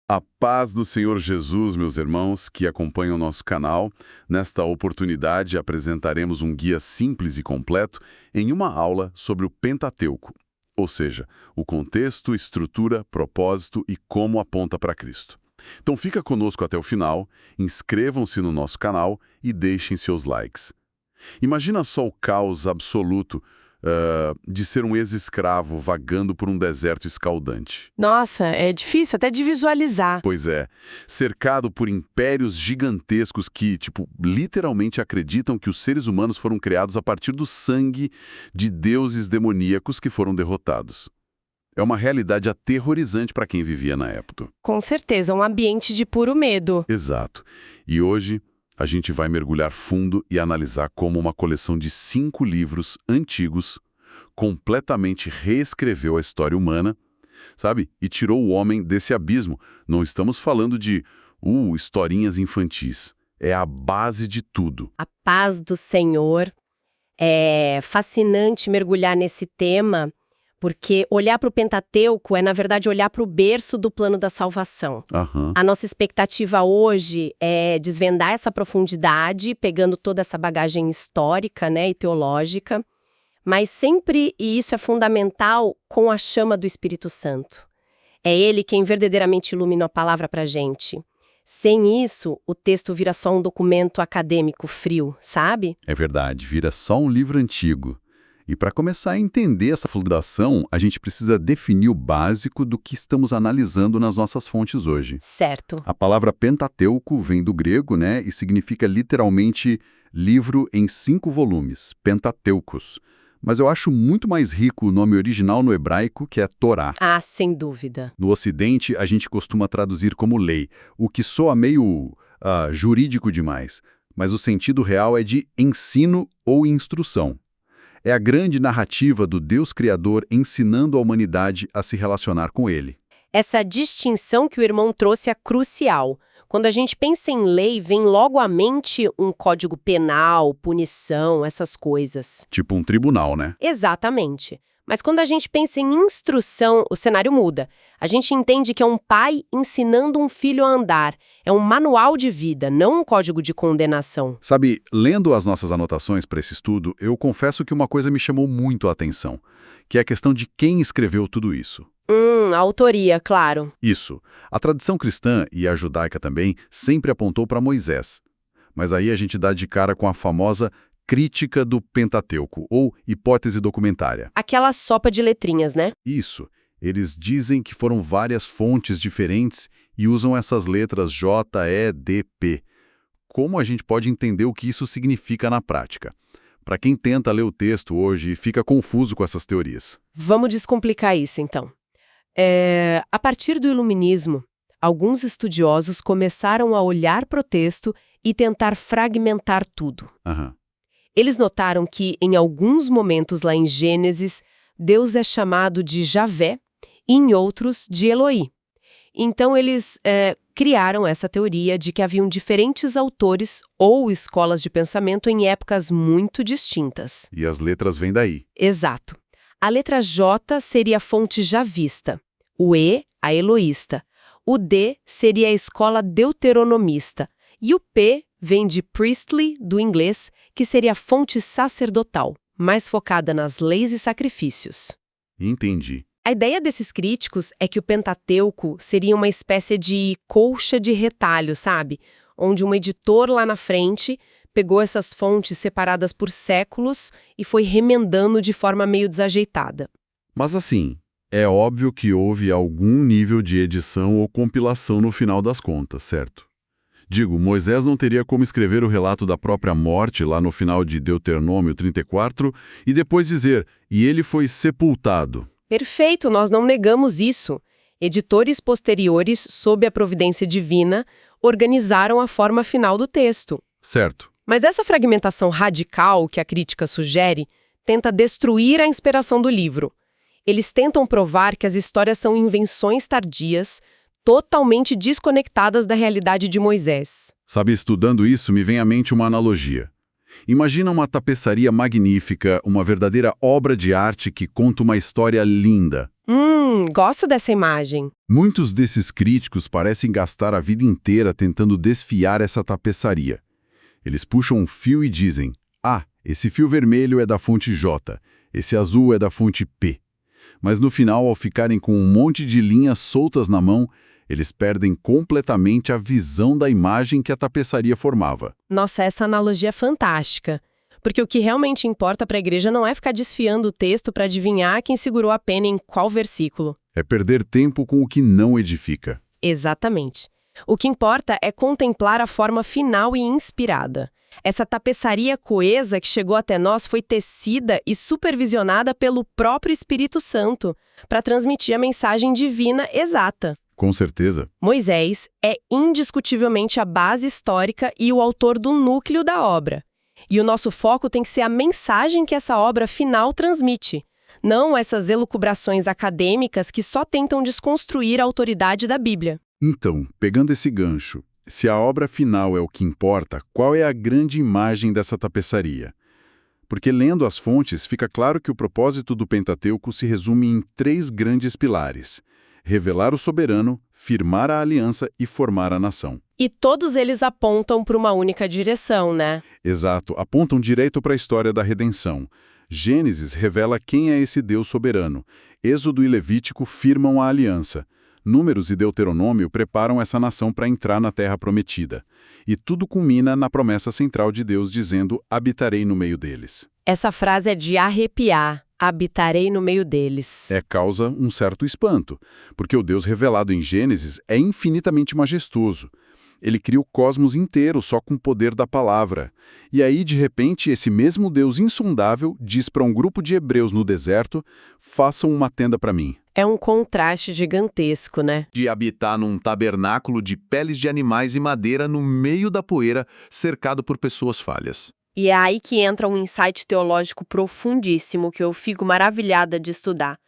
A paz do Senhor Jesus, meus irmãos, que acompanham o nosso canal. Nesta oportunidade, apresentaremos um guia simples e completo em uma aula sobre o Pentateuco, ou seja, o contexto, estrutura, propósito e como aponta para Cristo. Então fica conosco até o final, inscrevam-se no nosso canal e deixem seus likes. Imagina só o caos absoluto de ser um ex-escravo vagando por um deserto escaldante. Nossa, é difícil até de visualizar. Pois é, cercado por impérios gigantescos que, literalmente acreditam que os seres humanos foram criados a partir do sangue de deuses demoníacos que foram derrotados. É uma realidade aterrorizante para quem vivia na época. Com certeza, um ambiente de puro medo. Exato. E hoje a gente vai mergulhar fundo e analisar como uma coleção de 5 livros antigos completamente reescreveu a história humana, sabe? E tirou o homem desse abismo. Não estamos falando de historinhas infantis. É a base de tudo. A paz do Senhor. É fascinante mergulhar nesse tema, porque olhar para o Pentateuco é, na verdade, olhar para o berço do plano da salvação. Aham. A nossa expectativa hoje é desvendar essa profundidade, pegando toda essa bagagem histórica, né, e teológica, mas sempre, e isso é fundamental, com a chama do Espírito Santo. É ele quem verdadeiramente ilumina a palavra para a gente. Sem isso, o texto vira só um documento acadêmico frio, sabe? É verdade, vira só um livro antigo. E para começar a entender essa fundação, a gente precisa definir o básico do que estamos analisando nas nossas fontes hoje. Certo. A palavra Pentateuco vem do grego, né, e significa literalmente livro em 5 volumes, Pentateucos. Mas eu acho muito mais rico o nome original no hebraico, que é Torá. Ah, sem dúvida. No Ocidente, a gente costuma traduzir como lei, o que soa meio jurídico demais. Mas o sentido real é de ensino ou instrução. É a grande narrativa do Deus Criador ensinando a humanidade a se relacionar com Ele. Essa distinção que o irmão trouxe é crucial. Quando a gente pensa em lei, vem logo à mente um código penal, punição, essas coisas. Tipo um tribunal, né? Exatamente. Mas quando a gente pensa em instrução, o cenário muda. A gente entende que é um pai ensinando um filho a andar. É um manual de vida, não um código de condenação. Sabe, lendo as nossas anotações para esse estudo, eu confesso que uma coisa me chamou muito a atenção, que é a questão de quem escreveu tudo isso. A autoria, claro. Isso. A tradição cristã, e a judaica também, sempre apontou para Moisés. Mas aí a gente dá de cara com a famosa crítica do Pentateuco, ou hipótese documentária. Aquela sopa de letrinhas, né? Isso. Eles dizem que foram várias fontes diferentes e usam essas letras J, E, D, P. Como a gente pode entender o que isso significa na prática? Para quem tenta ler o texto hoje e fica confuso com essas teorias. Vamos descomplicar isso, então. A partir do Iluminismo, alguns estudiosos começaram a olhar para o texto e tentar fragmentar tudo. Aham. Eles notaram que, em alguns momentos lá em Gênesis, Deus é chamado de Javé e, em outros, de Eloí. Então, eles criaram essa teoria de que haviam diferentes autores ou escolas de pensamento em épocas muito distintas. E as letras vêm daí. Exato. A letra J seria a fonte javista, o E, a eloísta, o D seria a escola deuteronomista e o P vem de priestly, do inglês, que seria a fonte sacerdotal, mais focada nas leis e sacrifícios. Entendi. A ideia desses críticos é que o Pentateuco seria uma espécie de colcha de retalho, sabe? Onde um editor lá na frente pegou essas fontes separadas por séculos e foi remendando de forma meio desajeitada. Mas assim, é óbvio que houve algum nível de edição ou compilação no final das contas, certo? Digo, Moisés não teria como escrever o relato da própria morte lá no final de Deuteronômio 34 e depois dizer, e ele foi sepultado. Perfeito, nós não negamos isso. Editores posteriores, sob a providência divina, organizaram a forma final do texto. Certo. Mas essa fragmentação radical que a crítica sugere tenta destruir a inspiração do livro. Eles tentam provar que as histórias são invenções tardias, totalmente desconectadas da realidade de Moisés. Sabe, estudando isso, me vem à mente uma analogia. Imagina uma tapeçaria magnífica, uma verdadeira obra de arte que conta uma história linda. Gosto dessa imagem. Muitos desses críticos parecem gastar a vida inteira tentando desfiar essa tapeçaria. Eles puxam um fio e dizem: ah, esse fio vermelho é da fonte J, esse azul é da fonte P. Mas no final, ao ficarem com um monte de linhas soltas na mão, eles perdem completamente a visão da imagem que a tapeçaria formava. Nossa, essa analogia é fantástica. Porque o que realmente importa para a igreja não é ficar desfiando o texto para adivinhar quem segurou a pena em qual versículo. É perder tempo com o que não edifica. Exatamente. O que importa é contemplar a forma final e inspirada. Essa tapeçaria coesa que chegou até nós foi tecida e supervisionada pelo próprio Espírito Santo para transmitir a mensagem divina exata. Com certeza. Moisés é indiscutivelmente a base histórica e o autor do núcleo da obra. E o nosso foco tem que ser a mensagem que essa obra final transmite, não essas elucubrações acadêmicas que só tentam desconstruir a autoridade da Bíblia. Então, pegando esse gancho, se a obra final é o que importa, qual é a grande imagem dessa tapeçaria? Porque lendo as fontes, fica claro que o propósito do Pentateuco se resume em 3 grandes pilares: revelar o soberano, firmar a aliança e formar a nação. E todos eles apontam para uma única direção, né? Exato, apontam direito para a história da redenção. Gênesis revela quem é esse Deus soberano. Êxodo e Levítico firmam a aliança. Números e Deuteronômio preparam essa nação para entrar na terra prometida. E tudo culmina na promessa central de Deus dizendo: habitarei no meio deles. Essa frase é de arrepiar. Habitarei no meio deles. Causa um certo espanto, porque o Deus revelado em Gênesis é infinitamente majestoso. Ele cria o cosmos inteiro só com o poder da palavra. E aí, de repente, esse mesmo Deus insondável diz para um grupo de hebreus no deserto: façam uma tenda para mim. É um contraste gigantesco, né? De habitar num tabernáculo de peles de animais e madeira no meio da poeira, cercado por pessoas falhas. E é aí que entra um insight teológico profundíssimo que eu fico maravilhada de estudar.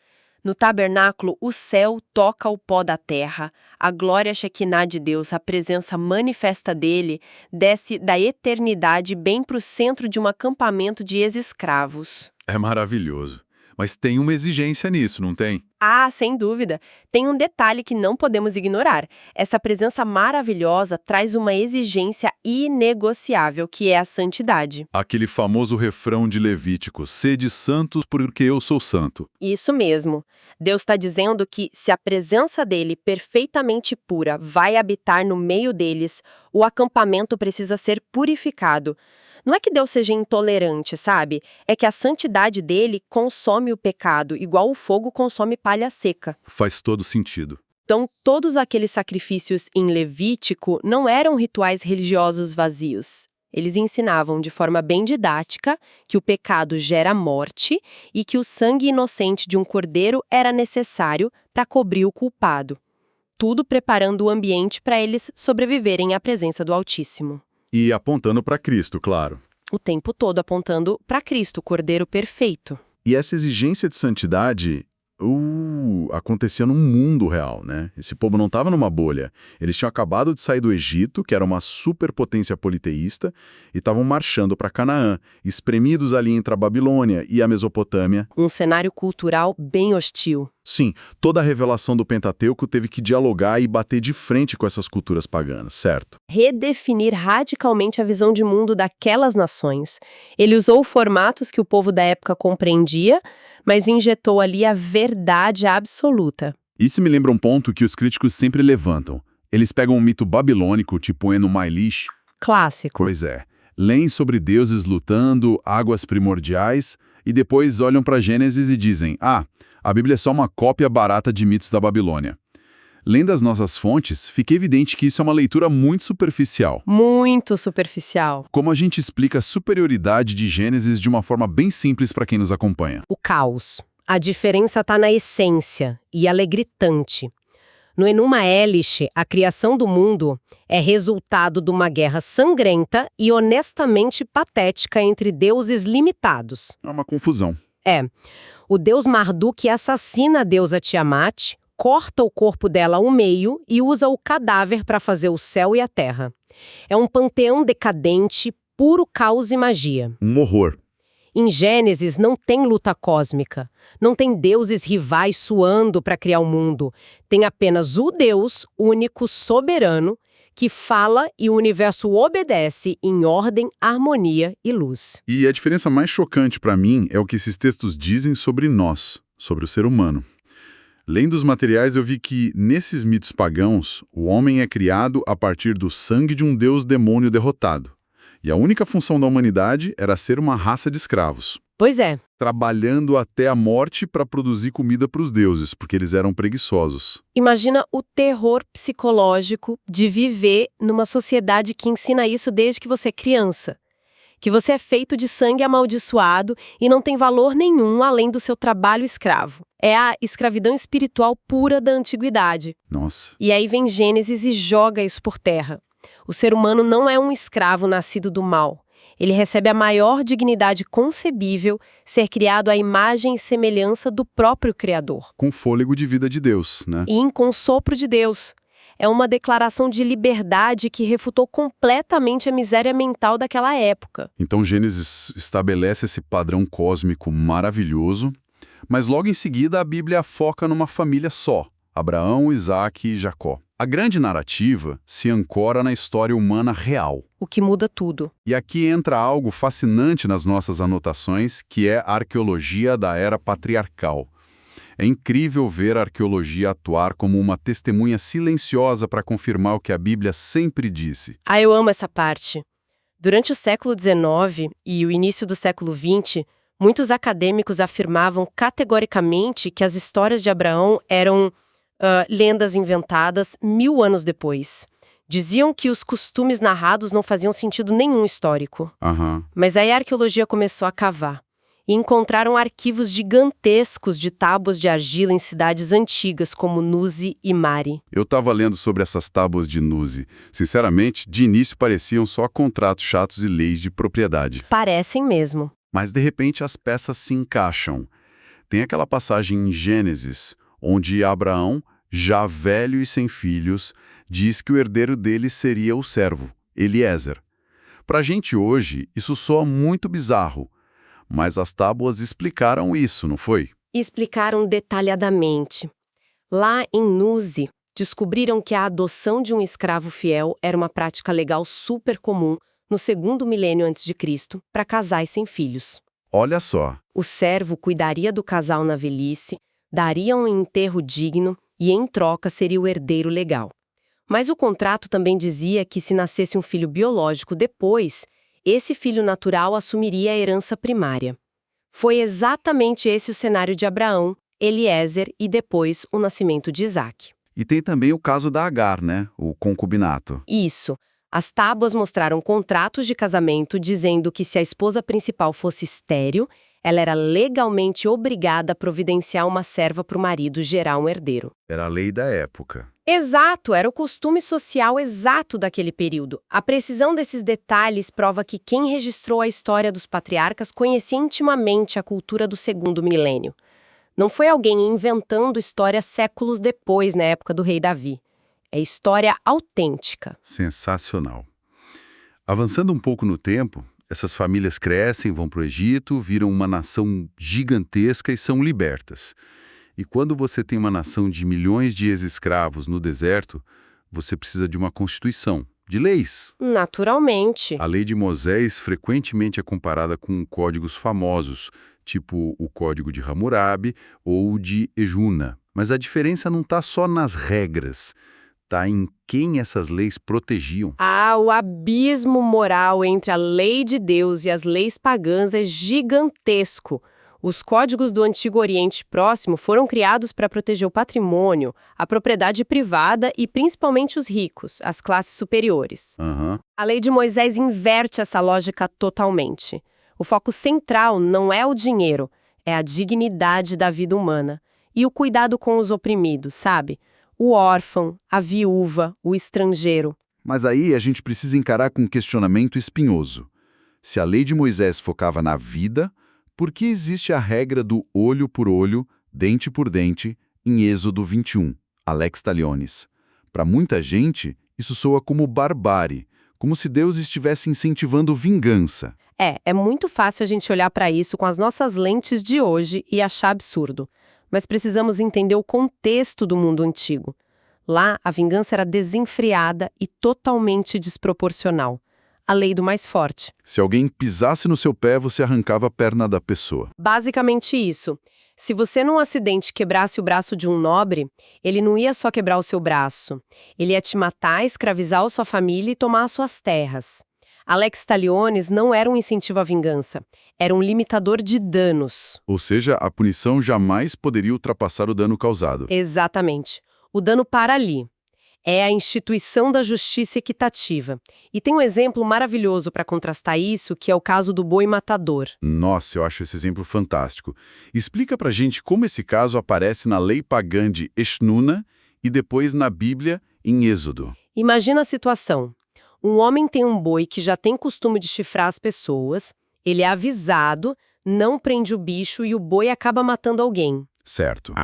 No tabernáculo, o céu toca o pó da terra, a glória Shekinah de Deus, a presença manifesta dele, desce da eternidade bem para o centro de um acampamento de ex-escravos. É maravilhoso. Mas tem uma exigência nisso, não tem? Ah, sem dúvida. Tem um detalhe que não podemos ignorar. Essa presença maravilhosa traz uma exigência inegociável, que é a santidade. Aquele famoso refrão de Levítico: sede santos porque eu sou santo. Isso mesmo. Deus está dizendo que se a presença dele, perfeitamente pura, vai habitar no meio deles, o acampamento precisa ser purificado. Não é que Deus seja intolerante, sabe? É que a santidade dele consome o pecado, igual o fogo consome palha seca. Faz todo sentido. Então, todos aqueles sacrifícios em Levítico não eram rituais religiosos vazios. Eles ensinavam de forma bem didática que o pecado gera morte e que o sangue inocente de um cordeiro era necessário para cobrir o culpado. Tudo preparando o ambiente para eles sobreviverem à presença do Altíssimo. E apontando para Cristo, claro. O tempo todo apontando para Cristo, o Cordeiro perfeito. E essa exigência de santidade acontecia no mundo real, né? Esse povo não estava numa bolha. Eles tinham acabado de sair do Egito, que era uma superpotência politeísta, e estavam marchando para Canaã, espremidos ali entre a Babilônia e a Mesopotâmia. Um cenário cultural bem hostil. Sim, toda a revelação do Pentateuco teve que dialogar e bater de frente com essas culturas paganas, certo? Redefinir radicalmente a visão de mundo daquelas nações. Ele usou formatos que o povo da época compreendia, mas injetou ali a verdade absoluta. Isso me lembra um ponto que os críticos sempre levantam. Eles pegam um mito babilônico, tipo Eno Mailish. Clássico. Pois é. Leem sobre deuses lutando, águas primordiais, e depois olham para Gênesis e dizem: a Bíblia é só uma cópia barata de mitos da Babilônia. Lendo as nossas fontes, fica evidente que isso é uma leitura muito superficial. Muito superficial. Como a gente explica a superioridade de Gênesis de uma forma bem simples para quem nos acompanha? O caos. A diferença está na essência, e ela é gritante. No Enuma Elish, a criação do mundo é resultado de uma guerra sangrenta e honestamente patética entre deuses limitados. É uma confusão. O deus Marduk assassina a deusa Tiamat, corta o corpo dela ao meio e usa o cadáver para fazer o céu e a terra. É um panteão decadente, puro caos e magia. Um horror. Em Gênesis não tem luta cósmica, não tem deuses rivais suando para criar o mundo. Tem apenas o Deus único, soberano, que fala e o universo obedece em ordem, harmonia e luz. E a diferença mais chocante para mim é o que esses textos dizem sobre nós, sobre o ser humano. Lendo os materiais, eu vi que, nesses mitos pagãos, o homem é criado a partir do sangue de um deus demônio derrotado. E a única função da humanidade era ser uma raça de escravos, Pois é, trabalhando até a morte para produzir comida para os deuses, porque eles eram preguiçosos. imagina o terror psicológico de viver numa sociedade que ensina isso desde que você é criança. Que você é feito de sangue amaldiçoado e não tem valor nenhum além do seu trabalho escravo. É a escravidão espiritual pura da antiguidade. Nossa. E aí vem Gênesis e joga isso por terra. O ser humano não é um escravo nascido do mal. Ele recebe a maior dignidade concebível, ser criado à imagem e semelhança do próprio Criador. Com fôlego de vida de Deus, né? E com o sopro de Deus. É uma declaração de liberdade que refutou completamente a miséria mental daquela época. Então Gênesis estabelece esse padrão cósmico maravilhoso, mas logo em seguida a Bíblia foca numa família só, Abraão, Isaque e Jacó. A grande narrativa se ancora na história humana real. O que muda tudo. E aqui entra algo fascinante nas nossas anotações, que é a arqueologia da era patriarcal. É incrível ver a arqueologia atuar como uma testemunha silenciosa para confirmar o que a Bíblia sempre disse. Ah, eu amo essa parte. Durante o século XIX e o início do século XX, muitos acadêmicos afirmavam categoricamente que as histórias de Abraão eram lendas inventadas 1000 anos depois. Diziam que os costumes narrados não faziam sentido nenhum histórico. Mas aí a arqueologia começou a cavar. E encontraram arquivos gigantescos de tábuas de argila em cidades antigas como Nuzi e Mari. Eu estava lendo sobre essas tábuas de Nuzi. Sinceramente, de início pareciam só contratos chatos e leis de propriedade. Parecem mesmo. Mas de repente as peças se encaixam. Tem aquela passagem em Gênesis, onde Abraão, já velho e sem filhos, diz que o herdeiro dele seria o servo, Eliezer. Pra gente hoje, isso soa muito bizarro. Mas as tábuas explicaram isso, não foi? Explicaram detalhadamente. Lá em Nuzi, descobriram que a adoção de um escravo fiel era uma prática legal super comum no 2º milênio antes de Cristo para casais sem filhos. Olha só. O servo cuidaria do casal na velhice, daria um enterro digno e, em troca, seria o herdeiro legal. Mas o contrato também dizia que se nascesse um filho biológico depois, esse filho natural assumiria a herança primária. Foi exatamente esse o cenário de Abraão, Eliezer e depois o nascimento de Isaque. E tem também o caso da Agar, né? O concubinato. Isso. As tábuas mostraram contratos de casamento dizendo que se a esposa principal fosse estéril, ela era legalmente obrigada a providenciar uma serva para o marido gerar um herdeiro. Era a lei da época. Exato, era o costume social exato daquele período. A precisão desses detalhes prova que quem registrou a história dos patriarcas conhecia intimamente a cultura do 2º milênio. Não foi alguém inventando história séculos depois, na época do rei Davi. É história autêntica. Sensacional. Avançando um pouco no tempo, essas famílias crescem, vão para o Egito, viram uma nação gigantesca e são libertas. E quando você tem uma nação de milhões de ex-escravos no deserto, você precisa de uma constituição, de leis. Naturalmente. A lei de Moisés frequentemente é comparada com códigos famosos, tipo o Código de Hammurabi ou o de Ejuna. Mas a diferença não está só nas regras, está em quem essas leis protegiam. O abismo moral entre a lei de Deus e as leis pagãs é gigantesco. Os códigos do Antigo Oriente Próximo foram criados para proteger o patrimônio, a propriedade privada e principalmente os ricos, as classes superiores. A lei de Moisés inverte essa lógica totalmente. O foco central não é o dinheiro, é a dignidade da vida humana e o cuidado com os oprimidos, sabe? O órfão, a viúva, o estrangeiro. Mas aí a gente precisa encarar com um questionamento espinhoso. Se a lei de Moisés focava na vida, por que existe a regra do olho por olho, dente por dente, em Êxodo 21, Alex Talionis? Para muita gente, isso soa como barbárie, como se Deus estivesse incentivando vingança. É muito fácil a gente olhar para isso com as nossas lentes de hoje e achar absurdo. Mas precisamos entender o contexto do mundo antigo. Lá, a vingança era desenfreada e totalmente desproporcional. A lei do mais forte. Se alguém pisasse no seu pé, você arrancava a perna da pessoa. Basicamente isso. Se você num acidente quebrasse o braço de um nobre, ele não ia só quebrar o seu braço. Ele ia te matar, escravizar a sua família e tomar as suas terras. A Lex Talionis não era um incentivo à vingança. Era um limitador de danos. Ou seja, a punição jamais poderia ultrapassar o dano causado. Exatamente. O dano para ali. É a instituição da justiça equitativa. E tem um exemplo maravilhoso para contrastar isso, que é o caso do boi matador. Nossa, eu acho esse exemplo fantástico. Explica pra gente como esse caso aparece na lei pagã de Eshnuna e depois na Bíblia em Êxodo. Imagina a situação. Um homem tem um boi que já tem costume de chifrar as pessoas, ele é avisado, não prende o bicho e o boi acaba matando alguém. Certo.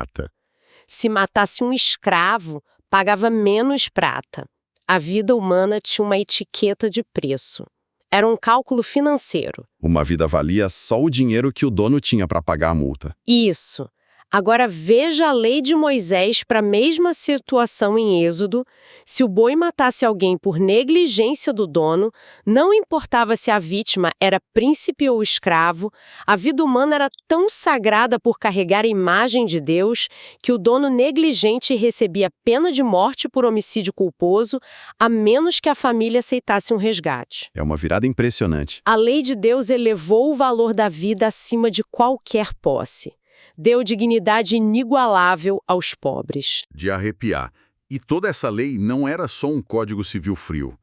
Se matasse um escravo, pagava menos prata. A vida humana tinha uma etiqueta de preço. Era um cálculo financeiro. Uma vida valia só o dinheiro que o dono tinha para pagar a multa. Isso. Agora veja a lei de Moisés para a mesma situação em Êxodo. Se o boi matasse alguém por negligência do dono, não importava se a vítima era príncipe ou escravo, a vida humana era tão sagrada por carregar a imagem de Deus que o dono negligente recebia pena de morte por homicídio culposo, a menos que a família aceitasse um resgate. É uma virada impressionante. A lei de Deus elevou o valor da vida acima de qualquer posse. Deu dignidade inigualável aos pobres. De arrepiar. E toda essa lei não era só um código civil frio.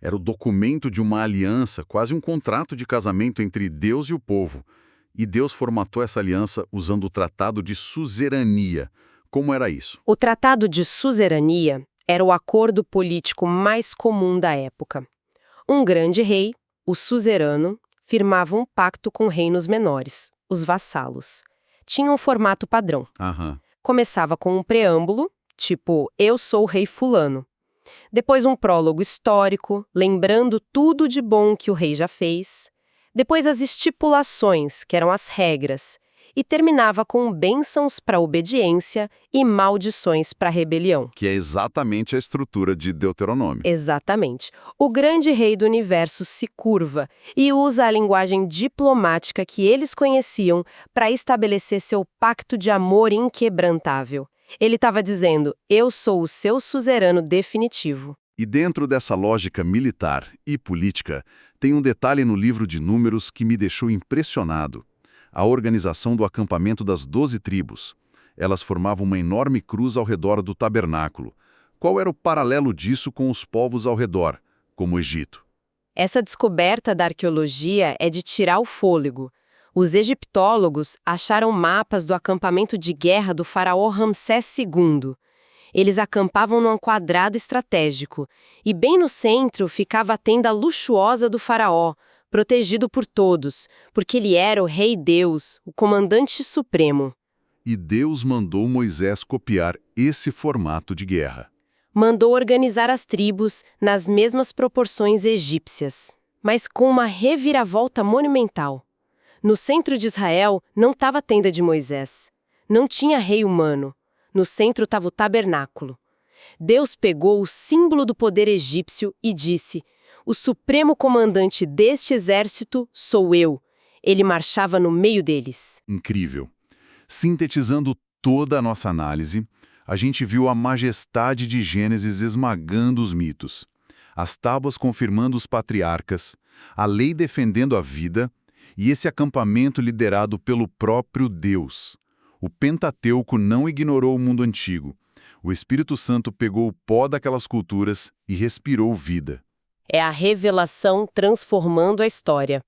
Era o documento de uma aliança, quase um contrato de casamento entre Deus e o povo. E Deus formatou essa aliança usando o Tratado de Suzerania. Como era isso? O Tratado de Suzerania era o acordo político mais comum da época. Um grande rei, o suzerano, firmava um pacto com reinos menores, os vassalos. Tinha um formato padrão. Começava com um preâmbulo, tipo, eu sou o rei fulano. Depois um prólogo histórico, lembrando tudo de bom que o rei já fez. Depois as estipulações, que eram as regras. E terminava com bênçãos para obediência e maldições para rebelião. Que é exatamente a estrutura de Deuteronômio. Exatamente. O grande rei do universo se curva e usa a linguagem diplomática que eles conheciam para estabelecer seu pacto de amor inquebrantável. Ele estava dizendo, eu sou o seu suzerano definitivo. E dentro dessa lógica militar e política, tem um detalhe no livro de Números que me deixou impressionado. A organização do acampamento das 12 tribos. Elas formavam uma enorme cruz ao redor do tabernáculo. Qual era o paralelo disso com os povos ao redor, como o Egito? Essa descoberta da arqueologia é de tirar o fôlego. Os egiptólogos acharam mapas do acampamento de guerra do faraó Ramsés II. Eles acampavam num quadrado estratégico, e bem no centro ficava a tenda luxuosa do faraó, protegido por todos, porque ele era o rei Deus, o comandante supremo. E Deus mandou Moisés copiar esse formato de guerra. Mandou organizar as tribos nas mesmas proporções egípcias, mas com uma reviravolta monumental. No centro de Israel não estava a tenda de Moisés. Não tinha rei humano. No centro estava o tabernáculo. Deus pegou o símbolo do poder egípcio e disse: o supremo comandante deste exército sou eu. Ele marchava no meio deles. Incrível. Sintetizando toda a nossa análise, a gente viu a majestade de Gênesis esmagando os mitos, as tábuas confirmando os patriarcas, a lei defendendo a vida e esse acampamento liderado pelo próprio Deus. O Pentateuco não ignorou o mundo antigo. O Espírito Santo pegou o pó daquelas culturas e respirou vida. É a revelação transformando a história.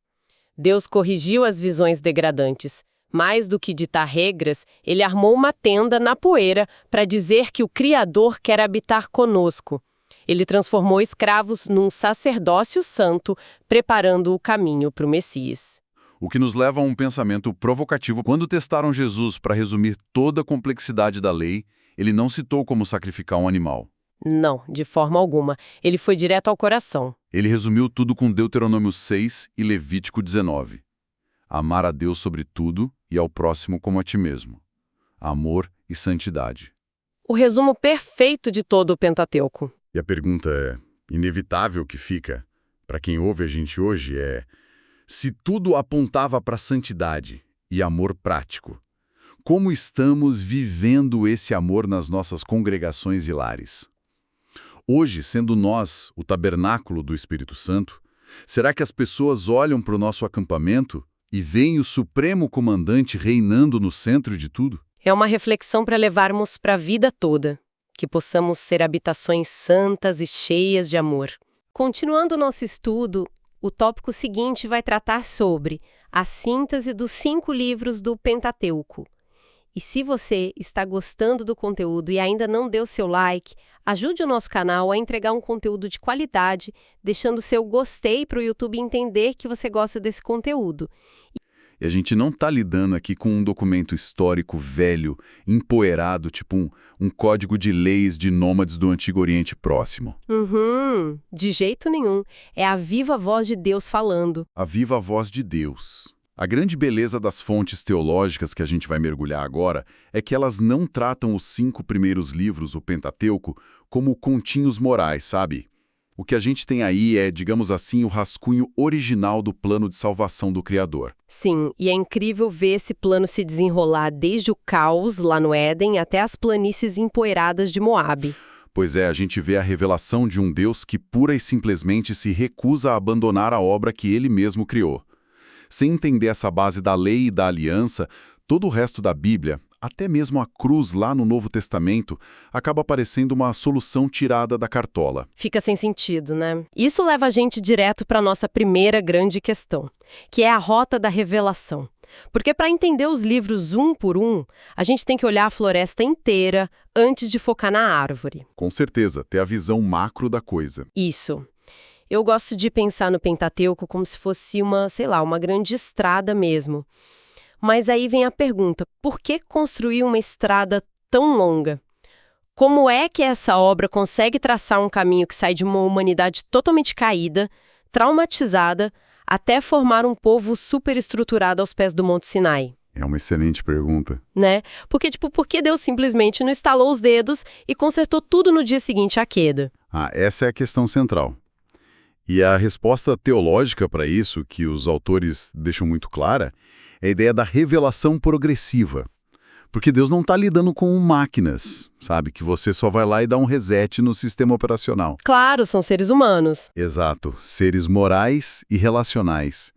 Deus corrigiu as visões degradantes. Mais do que ditar regras, ele armou uma tenda na poeira para dizer que o Criador quer habitar conosco. Ele transformou escravos num sacerdócio santo, preparando o caminho para o Messias. O que nos leva a um pensamento provocativo. Quando testaram Jesus para resumir toda a complexidade da lei, ele não citou como sacrificar um animal. Não, de forma alguma. Ele foi direto ao coração. Ele resumiu tudo com Deuteronômio 6 e Levítico 19. Amar a Deus sobre tudo e ao próximo como a ti mesmo. Amor e santidade. O resumo perfeito de todo o Pentateuco. E a pergunta inevitável que fica para quem ouve a gente hoje é: se tudo apontava para santidade e amor prático, como estamos vivendo esse amor nas nossas congregações e lares? Hoje, sendo nós o tabernáculo do Espírito Santo, será que as pessoas olham para o nosso acampamento e veem o Supremo Comandante reinando no centro de tudo? É uma reflexão para levarmos para a vida toda, que possamos ser habitações santas e cheias de amor. Continuando o nosso estudo, o tópico seguinte vai tratar sobre a síntese dos 5 livros do Pentateuco. E se você está gostando do conteúdo e ainda não deu seu like, ajude o nosso canal a entregar um conteúdo de qualidade, deixando seu gostei para o YouTube entender que você gosta desse conteúdo. E a gente não está lidando aqui com um documento histórico velho, empoeirado, tipo um código de leis de nômades do Antigo Oriente Próximo. De jeito nenhum. É a viva voz de Deus falando. A viva voz de Deus. A grande beleza das fontes teológicas que a gente vai mergulhar agora é que elas não tratam os 5 primeiros livros, o Pentateuco, como continhos morais, sabe? O que a gente tem aí é, digamos assim, o rascunho original do plano de salvação do Criador. Sim, e é incrível ver esse plano se desenrolar desde o caos lá no Éden até as planícies empoeiradas de Moabe. Pois é, a gente vê a revelação de um Deus que pura e simplesmente se recusa a abandonar a obra que ele mesmo criou. Sem entender essa base da lei e da aliança, todo o resto da Bíblia, até mesmo a cruz lá no Novo Testamento, acaba parecendo uma solução tirada da cartola. Fica sem sentido, né? Isso leva a gente direto para a nossa primeira grande questão, que é a rota da revelação. Porque para entender os livros um por um, a gente tem que olhar a floresta inteira antes de focar na árvore. Com certeza, ter a visão macro da coisa. Isso. Eu gosto de pensar no Pentateuco como se fosse uma grande estrada mesmo. Mas aí vem a pergunta, por que construir uma estrada tão longa? Como é que essa obra consegue traçar um caminho que sai de uma humanidade totalmente caída, traumatizada, até formar um povo superestruturado aos pés do Monte Sinai? É uma excelente pergunta. Né? Porque, por que Deus simplesmente não estalou os dedos e consertou tudo no dia seguinte à queda? Essa é a questão central. E a resposta teológica para isso, que os autores deixam muito clara, é a ideia da revelação progressiva. Porque Deus não está lidando com máquinas, sabe? Que você só vai lá e dá um reset no sistema operacional. Claro, são seres humanos. Exato, seres morais e relacionais.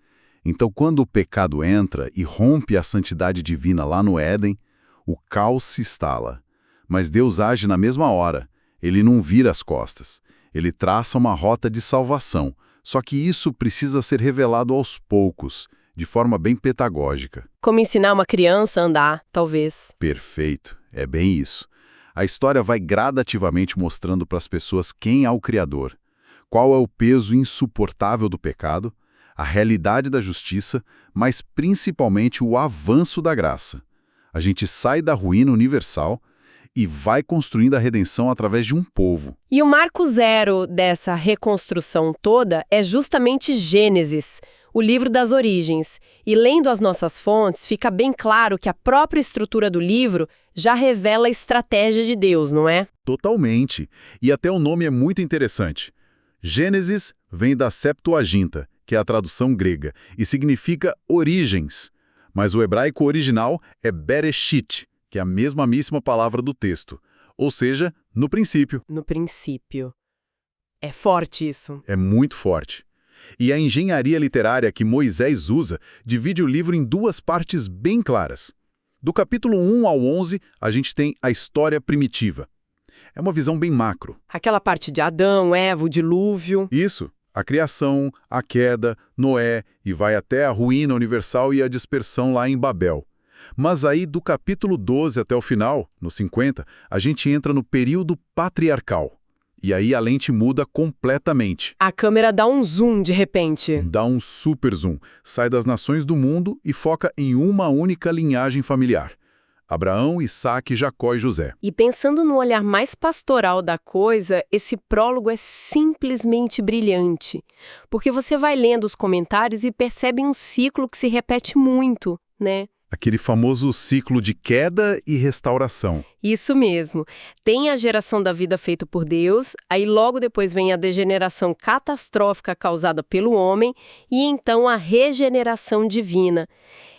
Então, quando o pecado entra e rompe a santidade divina lá no Éden, o caos se instala. Mas Deus age na mesma hora. Ele não vira as costas. Ele traça uma rota de salvação, só que isso precisa ser revelado aos poucos, de forma bem pedagógica. Como ensinar uma criança a andar, talvez. Perfeito, é bem isso. A história vai gradativamente mostrando para as pessoas quem é o Criador, qual é o peso insuportável do pecado, a realidade da justiça, mas principalmente o avanço da graça. A gente sai da ruína universal e vai construindo a redenção através de um povo. E o marco zero dessa reconstrução toda é justamente Gênesis, o livro das origens. E lendo as nossas fontes, fica bem claro que a própria estrutura do livro já revela a estratégia de Deus, não é? Totalmente. E até o nome é muito interessante. Gênesis vem da Septuaginta, que é a tradução grega, e significa origens. Mas o hebraico original é Bereshit, que é a mesmíssima palavra do texto. Ou seja, no princípio. No princípio. É forte isso. É muito forte. E a engenharia literária que Moisés usa divide o livro em 2 partes bem claras. Do capítulo 1 ao 11, a gente tem a história primitiva. É uma visão bem macro. Aquela parte de Adão, Eva, o dilúvio. Isso. A criação, a queda, Noé, e vai até a ruína universal e a dispersão lá em Babel. Mas aí, do capítulo 12 até o final, no 50, a gente entra no período patriarcal. E aí a lente muda completamente. A câmera dá um zoom de repente. Dá um super zoom. Sai das nações do mundo e foca em uma única linhagem familiar. Abraão, Isaque, Jacó e José. E pensando no olhar mais pastoral da coisa, esse prólogo é simplesmente brilhante, porque você vai lendo os comentários e percebe um ciclo que se repete muito, né? Aquele famoso ciclo de queda e restauração. Isso mesmo. Tem a geração da vida feita por Deus, aí logo depois vem a degeneração catastrófica causada pelo homem e então a regeneração divina.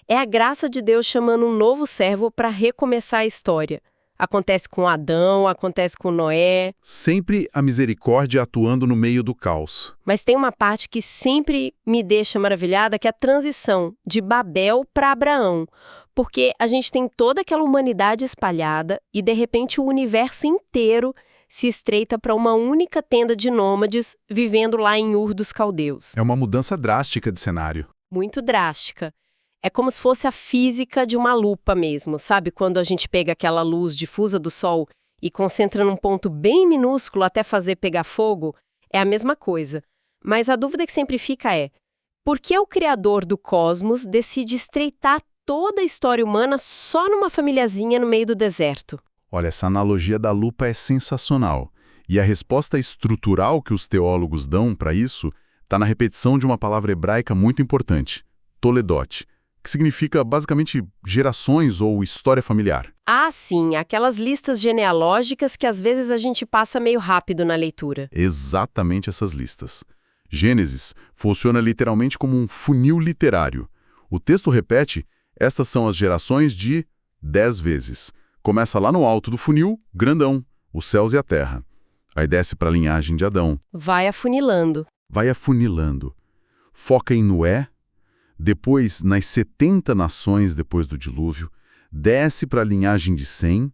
É a graça de Deus chamando um novo servo para recomeçar a história. Acontece com Adão, acontece com Noé. Sempre a misericórdia atuando no meio do caos. Mas tem uma parte que sempre me deixa maravilhada, que é a transição de Babel para Abraão. Porque a gente tem toda aquela humanidade espalhada e, de repente, o universo inteiro se estreita para uma única tenda de nômades vivendo lá em Ur dos Caldeus. É uma mudança drástica de cenário. Muito drástica. É como se fosse a física de uma lupa mesmo, sabe? Quando a gente pega aquela luz difusa do sol e concentra num ponto bem minúsculo até fazer pegar fogo, é a mesma coisa. Mas a dúvida que sempre fica é, por que o Criador do cosmos decide estreitar toda a história humana só numa famíliazinha no meio do deserto? Olha, essa analogia da lupa é sensacional. E a resposta estrutural que os teólogos dão para isso está na repetição de uma palavra hebraica muito importante, toledot, que significa basicamente gerações ou história familiar. Ah, sim, aquelas listas genealógicas que às vezes a gente passa meio rápido na leitura. Exatamente essas listas. Gênesis funciona literalmente como um funil literário. O texto repete, estas são as gerações de 10 vezes. Começa lá no alto do funil, grandão, os céus e a terra. Aí desce para a linhagem de Adão. Vai afunilando. Vai afunilando. Foca em Noé, depois nas 70 nações depois do dilúvio, desce para a linhagem de Sem,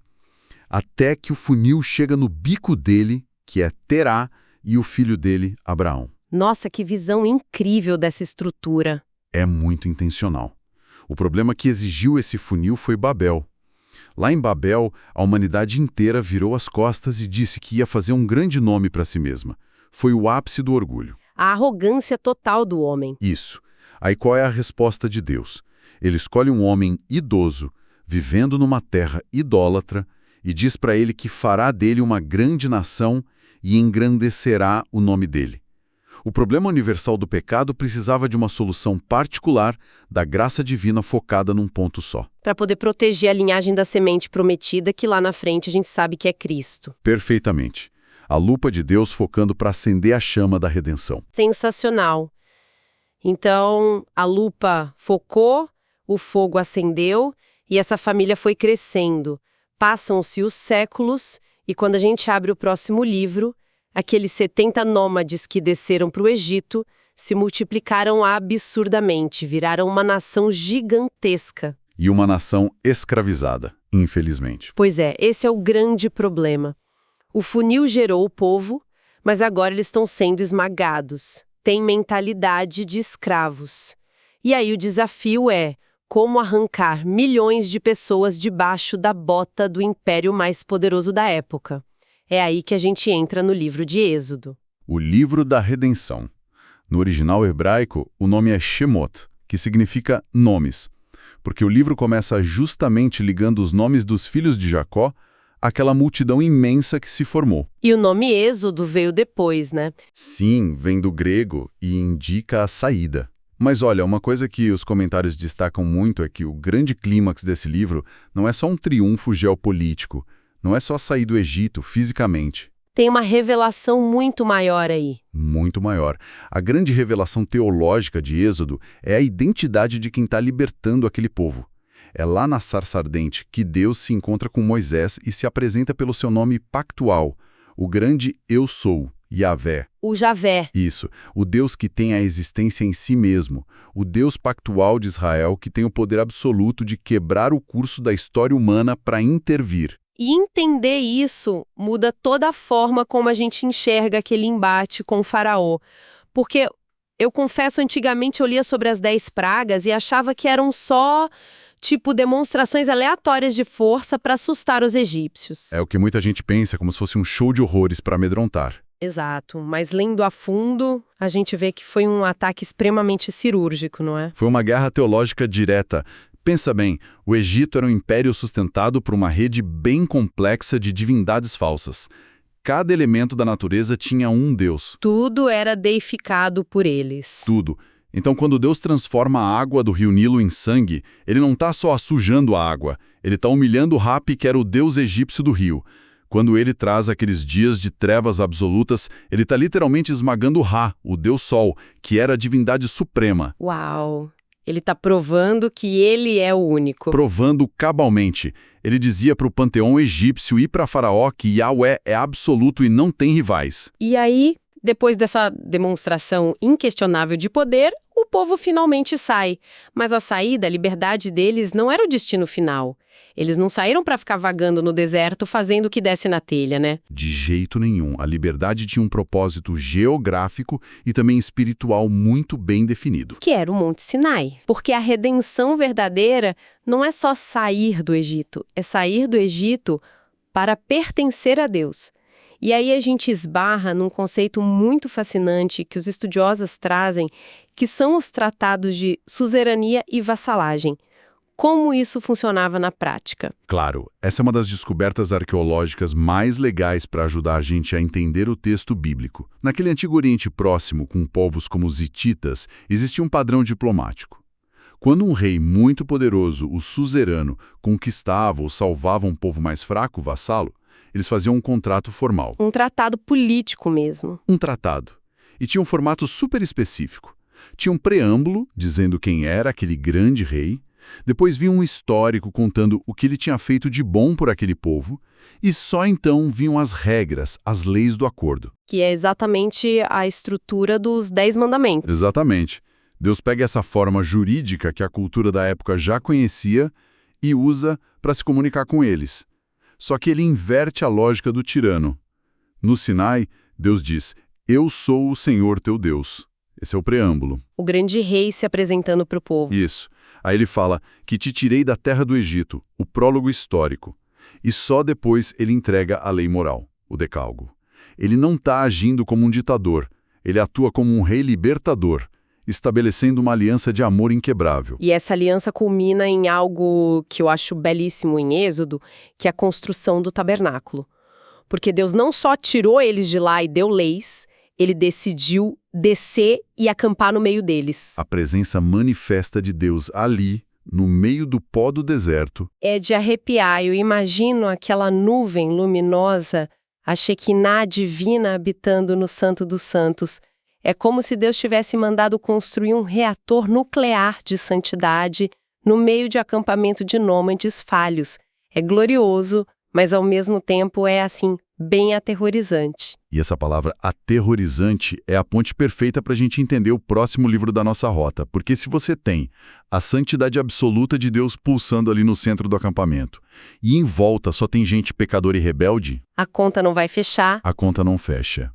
até que o funil chega no bico dele, que é Terá, e o filho dele, Abraão. Nossa, que visão incrível dessa estrutura. É muito intencional. O problema que exigiu esse funil foi Babel. Lá em Babel, a humanidade inteira virou as costas e disse que ia fazer um grande nome para si mesma. Foi o ápice do orgulho. A arrogância total do homem. Isso. Aí qual é a resposta de Deus? Ele escolhe um homem idoso, vivendo numa terra idólatra, e diz para ele que fará dele uma grande nação e engrandecerá o nome dele. O problema universal do pecado precisava de uma solução particular da graça divina focada num ponto só. Para poder proteger a linhagem da semente prometida, que lá na frente a gente sabe que é Cristo. Perfeitamente. A lupa de Deus focando para acender a chama da redenção. Sensacional. Então, a lupa focou, o fogo acendeu e essa família foi crescendo. Passam-se os séculos e quando a gente abre o próximo livro, aqueles 70 nômades que desceram para o Egito se multiplicaram absurdamente, viraram uma nação gigantesca. E uma nação escravizada, infelizmente. Pois é, esse é o grande problema. O funil gerou o povo, mas agora eles estão sendo esmagados. Tem mentalidade de escravos. E aí o desafio é como arrancar milhões de pessoas debaixo da bota do império mais poderoso da época. É aí que a gente entra no livro de Êxodo. O livro da redenção. No original hebraico, o nome é Shemot, que significa nomes, porque o livro começa justamente ligando os nomes dos filhos de Jacó àquela multidão imensa que se formou. E o nome Êxodo veio depois, né? Sim, vem do grego e indica a saída. Mas olha, uma coisa que os comentários destacam muito é que o grande clímax desse livro não é só um triunfo geopolítico, não é só sair do Egito fisicamente. Tem uma revelação muito maior aí. Muito maior. A grande revelação teológica de Êxodo é a identidade de quem está libertando aquele povo. É lá na sarça ardente que Deus se encontra com Moisés e se apresenta pelo seu nome pactual, o grande Eu Sou, Yahvé. O Javé. Isso, o Deus que tem a existência em si mesmo, o Deus pactual de Israel que tem o poder absoluto de quebrar o curso da história humana para intervir. E entender isso muda toda a forma como a gente enxerga aquele embate com o faraó. Porque, eu confesso, antigamente eu lia sobre as 10 pragas e achava que eram só, demonstrações aleatórias de força para assustar os egípcios. É o que muita gente pensa, como se fosse um show de horrores para amedrontar. Exato, mas lendo a fundo, a gente vê que foi um ataque extremamente cirúrgico, não é? Foi uma guerra teológica direta, Pensa bem, o Egito era um império sustentado por uma rede bem complexa de divindades falsas. Cada elemento da natureza tinha um deus. Tudo era deificado por eles. Tudo. Então, quando Deus transforma a água do rio Nilo em sangue, ele não está só sujando a água, ele está humilhando Hapi, que era o deus egípcio do rio. Quando ele traz aqueles dias de trevas absolutas, ele está literalmente esmagando Ra, o deus Sol, que era a divindade suprema. Uau! Ele está provando que ele é o único. Provando cabalmente. Ele dizia para o panteão egípcio e para Faraó que Yahweh é absoluto e não tem rivais. E aí, depois dessa demonstração inquestionável de poder, o povo finalmente sai. Mas a saída, a liberdade deles não era o destino final. Eles não saíram para ficar vagando no deserto fazendo o que desce na telha, né? De jeito nenhum. A liberdade tinha um propósito geográfico e também espiritual muito bem definido. Que era o Monte Sinai. Porque a redenção verdadeira não é só sair do Egito, é sair do Egito para pertencer a Deus. E aí a gente esbarra num conceito muito fascinante que os estudiosos trazem, que são os tratados de suzerania e vassalagem. Como isso funcionava na prática? Claro, essa é uma das descobertas arqueológicas mais legais para ajudar a gente a entender o texto bíblico. Naquele Antigo Oriente Próximo, com povos como os hititas, existia um padrão diplomático. Quando um rei muito poderoso, o suzerano, conquistava ou salvava um povo mais fraco, o vassalo, eles faziam um contrato formal. Um tratado político mesmo. Um tratado. E tinha um formato super específico. Tinha um preâmbulo, dizendo quem era aquele grande rei. Depois vinha um histórico contando o que ele tinha feito de bom por aquele povo. E só então vinham as regras, as leis do acordo. Que é exatamente a estrutura dos 10 mandamentos. Exatamente. Deus pega essa forma jurídica que a cultura da época já conhecia e usa para se comunicar com eles. Só que ele inverte a lógica do tirano. No Sinai, Deus diz, eu sou o Senhor teu Deus. Esse é o preâmbulo. O grande rei se apresentando para o povo. Isso. Aí ele fala que te tirei da terra do Egito, o prólogo histórico. E só depois ele entrega a lei moral, o decálogo. Ele não está agindo como um ditador, ele atua como um rei libertador, estabelecendo uma aliança de amor inquebrável. E essa aliança culmina em algo que eu acho belíssimo em Êxodo, que é a construção do tabernáculo. Porque Deus não só tirou eles de lá e deu leis, ele decidiu descer e acampar no meio deles. A presença manifesta de Deus ali, no meio do pó do deserto. É de arrepiar, eu imagino aquela nuvem luminosa, a Shekinah divina habitando no Santo dos Santos. É como se Deus tivesse mandado construir um reator nuclear de santidade no meio de acampamento de nômades falhos. É glorioso, mas ao mesmo tempo é, assim, bem aterrorizante. E essa palavra aterrorizante é a ponte perfeita para a gente entender o próximo livro da nossa rota, porque se você tem a santidade absoluta de Deus pulsando ali no centro do acampamento e em volta só tem gente pecadora e rebelde, a conta não vai fechar. A conta não fecha.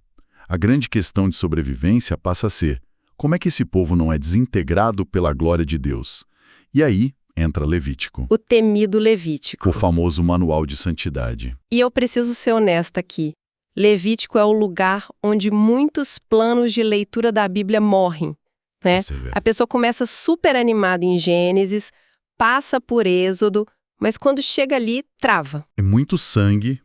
A grande questão de sobrevivência passa a ser, como é que esse povo não é desintegrado pela glória de Deus? E aí entra Levítico. O temido Levítico. O famoso manual de santidade. E eu preciso ser honesta aqui. Levítico é o lugar onde muitos planos de leitura da Bíblia morrem, né? A pessoa começa super animada em Gênesis, passa por Êxodo, mas quando chega ali, trava. É muito sangue,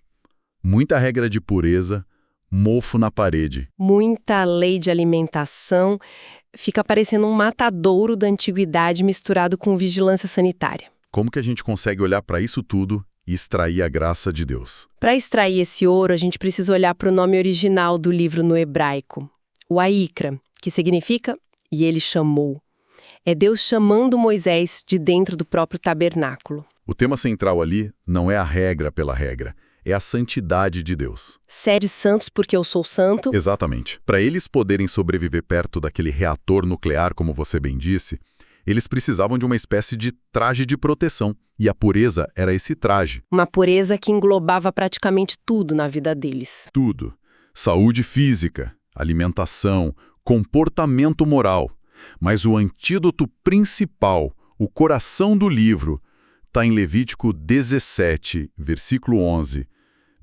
muita regra de pureza, mofo na parede. Muita lei de alimentação, fica parecendo um matadouro da antiguidade misturado com vigilância sanitária. Como que a gente consegue olhar para isso tudo e extrair a graça de Deus? Para extrair esse ouro, a gente precisa olhar para o nome original do livro no hebraico, o Aikra, que significa "e ele chamou". É Deus chamando Moisés de dentro do próprio tabernáculo. O tema central ali não é a regra pela regra, é a santidade de Deus. Sede santos porque eu sou santo. Exatamente. Para eles poderem sobreviver perto daquele reator nuclear, como você bem disse, eles precisavam de uma espécie de traje de proteção. E a pureza era esse traje. Uma pureza que englobava praticamente tudo na vida deles. Tudo. Saúde física, alimentação, comportamento moral. Mas o antídoto principal, o coração do livro, está em Levítico 17, versículo 11.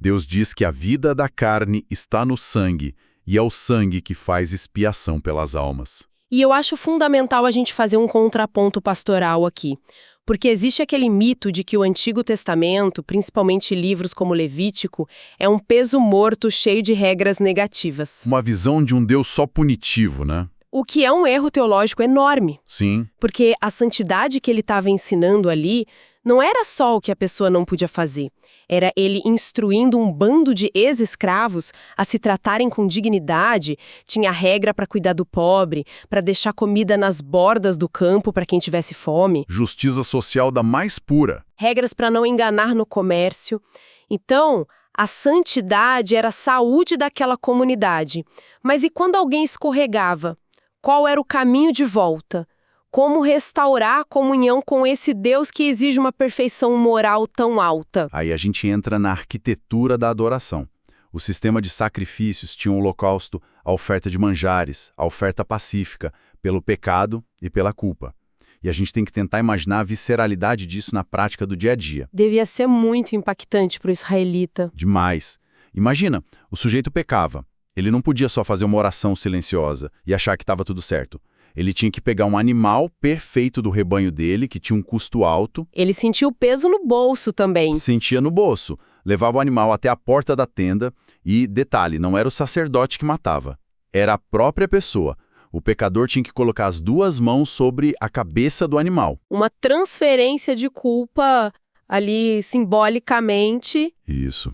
Deus diz que a vida da carne está no sangue, e é o sangue que faz expiação pelas almas. E eu acho fundamental a gente fazer um contraponto pastoral aqui. Porque existe aquele mito de que o Antigo Testamento, principalmente livros como Levítico, é um peso morto cheio de regras negativas. Uma visão de um Deus só punitivo, né? O que é um erro teológico enorme. Sim. Porque a santidade que ele estava ensinando ali não era só o que a pessoa não podia fazer. Era ele instruindo um bando de ex-escravos a se tratarem com dignidade, tinha regra para cuidar do pobre, para deixar comida nas bordas do campo para quem tivesse fome. Justiça social da mais pura. Regras para não enganar no comércio. Então, a santidade era a saúde daquela comunidade. Mas e quando alguém escorregava? Qual era o caminho de volta? Como restaurar a comunhão com esse Deus que exige uma perfeição moral tão alta? Aí a gente entra na arquitetura da adoração. O sistema de sacrifícios tinha o holocausto, a oferta de manjares, a oferta pacífica, pelo pecado e pela culpa. E a gente tem que tentar imaginar a visceralidade disso na prática do dia a dia. Devia ser muito impactante para o israelita. Demais. Imagina, o sujeito pecava. Ele não podia só fazer uma oração silenciosa e achar que estava tudo certo. Ele tinha que pegar um animal perfeito do rebanho dele, que tinha um custo alto. Ele sentia o peso no bolso também. Sentia no bolso. Levava o animal até a porta da tenda e, detalhe, não era o sacerdote que matava. Era a própria pessoa. O pecador tinha que colocar as duas mãos sobre a cabeça do animal. Uma transferência de culpa ali simbolicamente. Isso.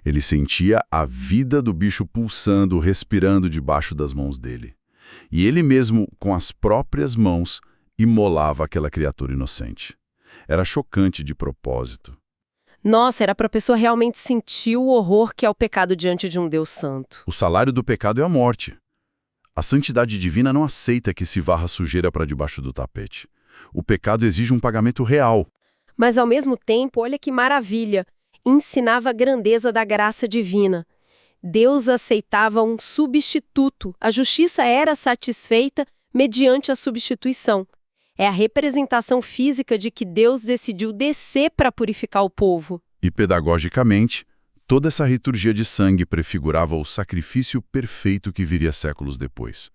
Ele sentia a vida do bicho pulsando, respirando debaixo das mãos dele. E ele mesmo, com as próprias mãos, imolava aquela criatura inocente. Era chocante de propósito. Nossa, era para a pessoa realmente sentir o horror que é o pecado diante de um Deus santo. O salário do pecado é a morte. A santidade divina não aceita que se varra sujeira para debaixo do tapete. O pecado exige um pagamento real. Mas ao mesmo tempo, olha que maravilha, ensinava a grandeza da graça divina. Deus aceitava um substituto. A justiça era satisfeita mediante a substituição. É a representação física de que Deus decidiu descer para purificar o povo. E, pedagogicamente, toda essa liturgia de sangue prefigurava o sacrifício perfeito que viria séculos depois.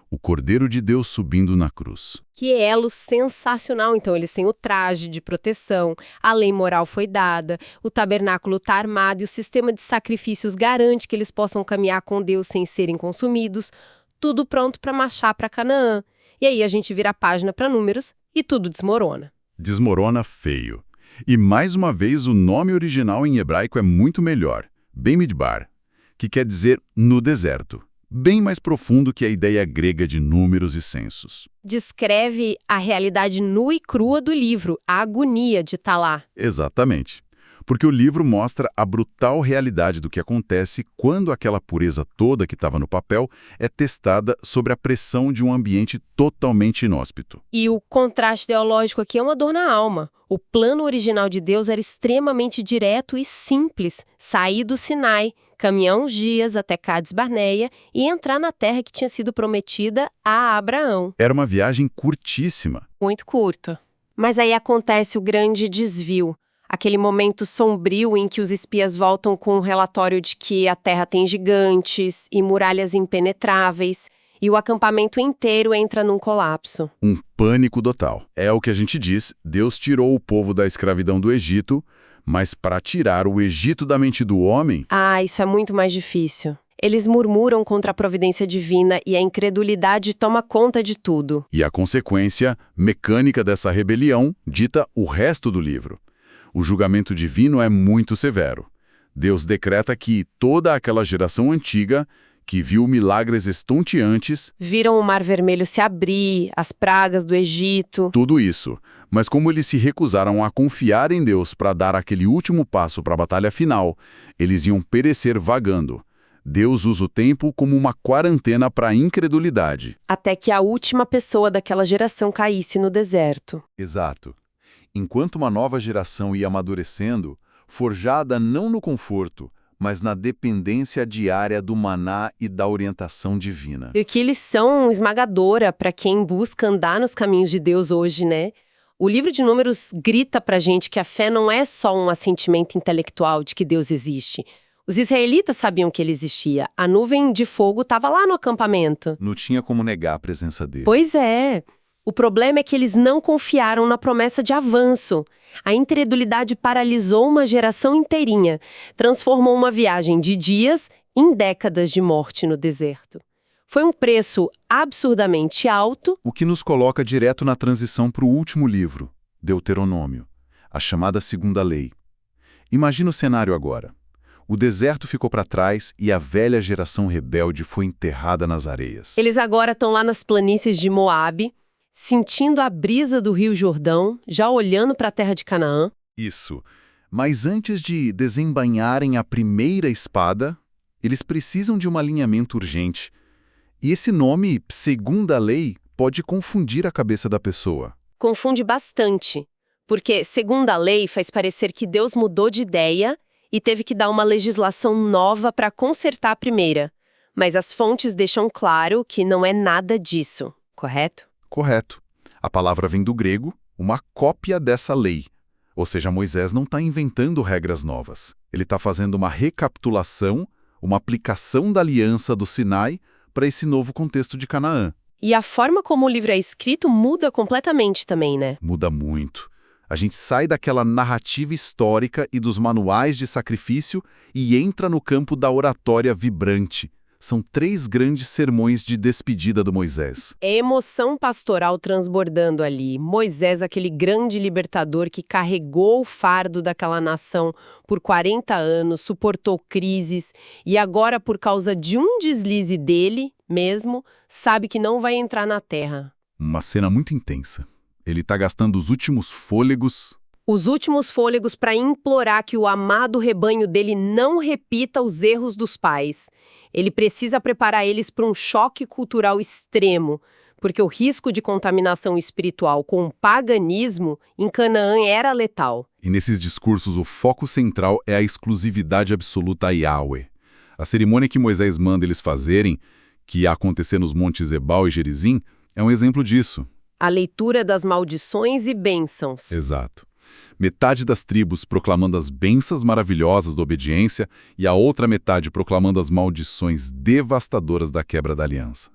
O Cordeiro de Deus subindo na cruz. Que elo sensacional. Então, eles têm o traje de proteção, a lei moral foi dada, o tabernáculo está armado e o sistema de sacrifícios garante que eles possam caminhar com Deus sem serem consumidos. Tudo pronto para marchar para Canaã. E aí a gente vira a página para Números e tudo desmorona. Desmorona feio. E mais uma vez o nome original em hebraico é muito melhor. Bemidbar, que quer dizer no deserto. Bem mais profundo que a ideia grega de números e censos. Descreve a realidade nua e crua do livro, a agonia de estar lá. Exatamente. Porque o livro mostra a brutal realidade do que acontece quando aquela pureza toda que estava no papel é testada sobre a pressão de um ambiente totalmente inóspito. E o contraste teológico aqui é uma dor na alma. O plano original de Deus era extremamente direto e simples. Sair do Sinai, caminhar uns dias até Cades Barneia e entrar na terra que tinha sido prometida a Abraão. Era uma viagem curtíssima. Muito curta. Mas aí acontece o grande desvio. Aquele momento sombrio em que os espias voltam com um relatório de que a terra tem gigantes e muralhas impenetráveis, e o acampamento inteiro entra num colapso. Um pânico total. É o que a gente diz, Deus tirou o povo da escravidão do Egito, mas para tirar o Egito da mente do homem... Ah, isso é muito mais difícil. Eles murmuram contra a providência divina e a incredulidade toma conta de tudo. E a consequência mecânica dessa rebelião dita o resto do livro. O julgamento divino é muito severo. Deus decreta que toda aquela geração antiga, que viu milagres estonteantes... Viram o Mar Vermelho se abrir, as pragas do Egito... Tudo isso. Mas como eles se recusaram a confiar em Deus para dar aquele último passo para a batalha final, eles iam perecer vagando. Deus usa o tempo como uma quarentena para a incredulidade. Até que a última pessoa daquela geração caísse no deserto. Exato. Enquanto uma nova geração ia amadurecendo, forjada não no conforto, mas na dependência diária do maná e da orientação divina. E que lição esmagadora para quem busca andar nos caminhos de Deus hoje, né? O livro de Números grita pra gente que a fé não é só um assentimento intelectual de que Deus existe. Os israelitas sabiam que ele existia. A nuvem de fogo estava lá no acampamento. Não tinha como negar a presença dele. Pois é. O problema é que eles não confiaram na promessa de avanço. A incredulidade paralisou uma geração inteirinha, transformou uma viagem de dias em décadas de morte no deserto. Foi um preço absurdamente alto. O que nos coloca direto na transição para o último livro, Deuteronômio, a chamada Segunda Lei. Imagina o cenário agora. O deserto ficou para trás e a velha geração rebelde foi enterrada nas areias. Eles agora estão lá nas planícies de Moabe, sentindo a brisa do Rio Jordão, já olhando para a terra de Canaã. Isso. Mas antes de desembainharem a primeira espada, eles precisam de um alinhamento urgente. E esse nome, Segunda Lei, pode confundir a cabeça da pessoa. Confunde bastante, porque segunda lei faz parecer que Deus mudou de ideia e teve que dar uma legislação nova para consertar a primeira. Mas as fontes deixam claro que não é nada disso, correto? Correto. A palavra vem do grego, uma cópia dessa lei. Ou seja, Moisés não está inventando regras novas. Ele está fazendo uma recapitulação, uma aplicação da aliança do Sinai para esse novo contexto de Canaã. E a forma como o livro é escrito muda completamente também, né? Muda muito. A gente sai daquela narrativa histórica e dos manuais de sacrifício e entra no campo da oratória vibrante. São 3 grandes sermões de despedida do Moisés. É emoção pastoral transbordando ali. Moisés, aquele grande libertador que carregou o fardo daquela nação por 40 anos, suportou crises e agora, por causa de um deslize dele mesmo, sabe que não vai entrar na terra. Uma cena muito intensa. Ele está gastando os últimos fôlegos. Os últimos fôlegos para implorar que o amado rebanho dele não repita os erros dos pais. Ele precisa preparar eles para um choque cultural extremo, porque o risco de contaminação espiritual com o paganismo em Canaã era letal. E nesses discursos o foco central é a exclusividade absoluta a Yahweh. A cerimônia que Moisés manda eles fazerem, que ia acontecer nos montes Ebal e Gerizim, é um exemplo disso. A leitura das maldições e bênçãos. Exato. Metade das tribos proclamando as bênçãos maravilhosas da obediência e a outra metade proclamando as maldições devastadoras da quebra da aliança.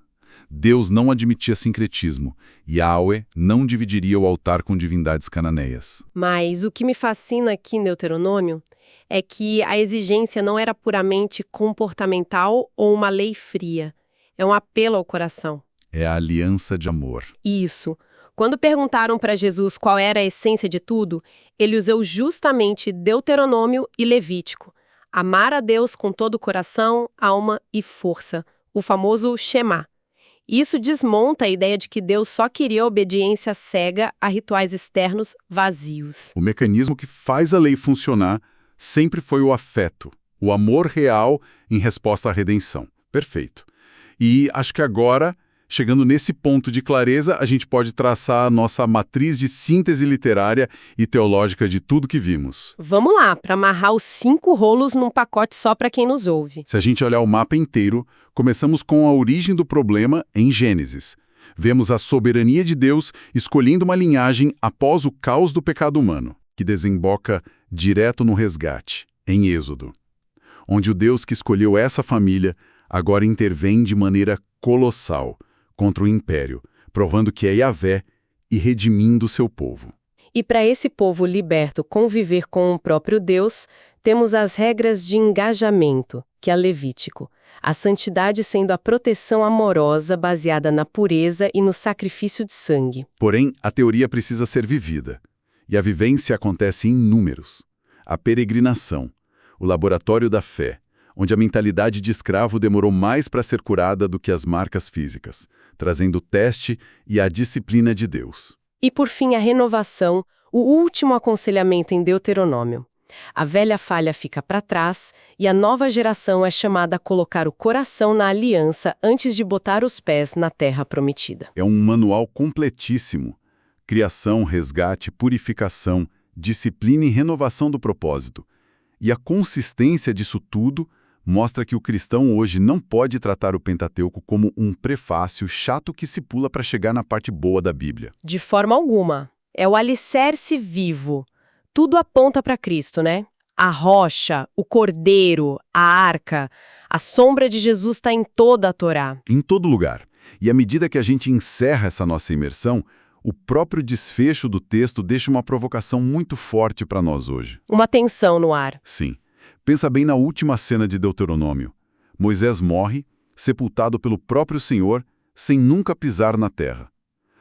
Deus não admitia sincretismo. Yahweh não dividiria o altar com divindades cananeias. Mas o que me fascina aqui em Deuteronômio é que a exigência não era puramente comportamental ou uma lei fria. É um apelo ao coração. É a aliança de amor. Isso. Quando perguntaram para Jesus qual era a essência de tudo, ele usou justamente Deuteronômio e Levítico. Amar a Deus com todo o coração, alma e força. O famoso Shema. Isso desmonta a ideia de que Deus só queria obediência cega a rituais externos vazios. O mecanismo que faz a lei funcionar sempre foi o afeto, o amor real em resposta à redenção. Perfeito. E acho que agora, chegando nesse ponto de clareza, a gente pode traçar a nossa matriz de síntese literária e teológica de tudo que vimos. Vamos lá, para amarrar os 5 rolos num pacote só para quem nos ouve. Se a gente olhar o mapa inteiro, começamos com a origem do problema em Gênesis. Vemos a soberania de Deus escolhendo uma linhagem após o caos do pecado humano, que desemboca direto no resgate, em Êxodo, onde o Deus que escolheu essa família agora intervém de maneira colossal contra o império, provando que é Yahvé e redimindo seu povo. E para esse povo liberto conviver com o próprio Deus, temos as regras de engajamento, que é Levítico. A santidade sendo a proteção amorosa baseada na pureza e no sacrifício de sangue. Porém, a teoria precisa ser vivida. E a vivência acontece em números. A peregrinação, o laboratório da fé, onde a mentalidade de escravo demorou mais para ser curada do que as marcas físicas, trazendo o teste e a disciplina de Deus. E por fim a renovação, o último aconselhamento em Deuteronômio. A velha falha fica para trás e a nova geração é chamada a colocar o coração na aliança antes de botar os pés na terra prometida. É um manual completíssimo. Criação, resgate, purificação, disciplina e renovação do propósito. E a consistência disso tudo mostra que o cristão hoje não pode tratar o Pentateuco como um prefácio chato que se pula para chegar na parte boa da Bíblia. De forma alguma. É o alicerce vivo. Tudo aponta para Cristo, né? A rocha, o cordeiro, a arca, a sombra de Jesus está em toda a Torá. Em todo lugar. E à medida que a gente encerra essa nossa imersão, o próprio desfecho do texto deixa uma provocação muito forte para nós hoje. Uma tensão no ar. Sim. Pensa bem na última cena de Deuteronômio. Moisés morre, sepultado pelo próprio Senhor, sem nunca pisar na terra.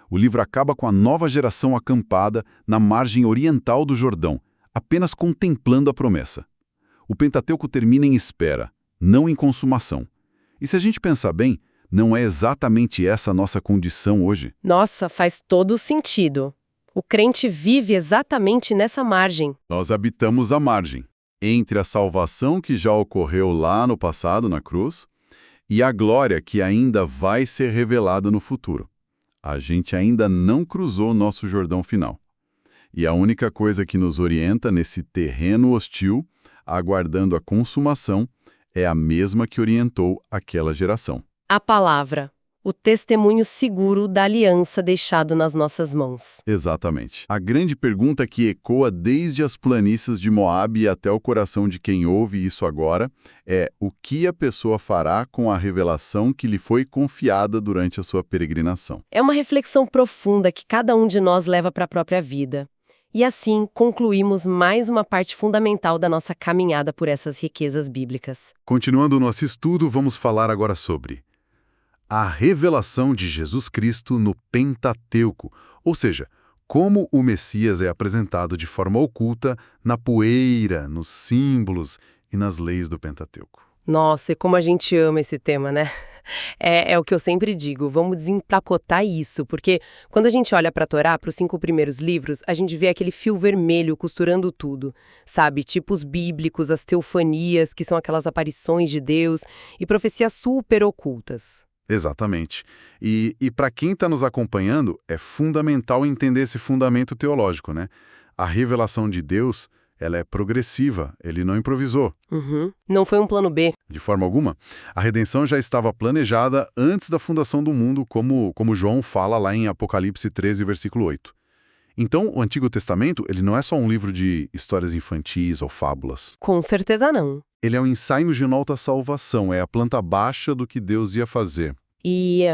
O livro acaba com a nova geração acampada na margem oriental do Jordão, apenas contemplando a promessa. O Pentateuco termina em espera, não em consumação. E se a gente pensar bem, não é exatamente essa a nossa condição hoje? Nossa, faz todo sentido. O crente vive exatamente nessa margem. Nós habitamos a margem, entre a salvação que já ocorreu lá no passado, na cruz, e a glória que ainda vai ser revelada no futuro. A gente ainda não cruzou o nosso Jordão final. E a única coisa que nos orienta nesse terreno hostil, aguardando a consumação, é a mesma que orientou aquela geração. A palavra, o testemunho seguro da aliança deixado nas nossas mãos. Exatamente. A grande pergunta que ecoa desde as planícies de Moabe até o coração de quem ouve isso agora é o que a pessoa fará com a revelação que lhe foi confiada durante a sua peregrinação. É uma reflexão profunda que cada um de nós leva para a própria vida. E assim, concluímos mais uma parte fundamental da nossa caminhada por essas riquezas bíblicas. Continuando o nosso estudo, vamos falar agora sobre a revelação de Jesus Cristo no Pentateuco, ou seja, como o Messias é apresentado de forma oculta na poeira, nos símbolos e nas leis do Pentateuco. Nossa, e como a gente ama esse tema, né? É o que eu sempre digo, vamos desempacotar isso, porque quando a gente olha para a Torá, para os 5 primeiros livros, a gente vê aquele fio vermelho costurando tudo, sabe? Tipos bíblicos, as teofanias, que são aquelas aparições de Deus, e profecias super ocultas. Exatamente. E para quem está nos acompanhando, é fundamental entender esse fundamento teológico, né? A revelação de Deus, ela é progressiva, ele não improvisou. Não foi um plano B. De forma alguma. A redenção já estava planejada antes da fundação do mundo, como João fala lá em Apocalipse 13, versículo 8. Então, o Antigo Testamento, ele não é só um livro de histórias infantis ou fábulas. Com certeza não. Ele é um ensaio geral da salvação, é a planta baixa do que Deus ia fazer. E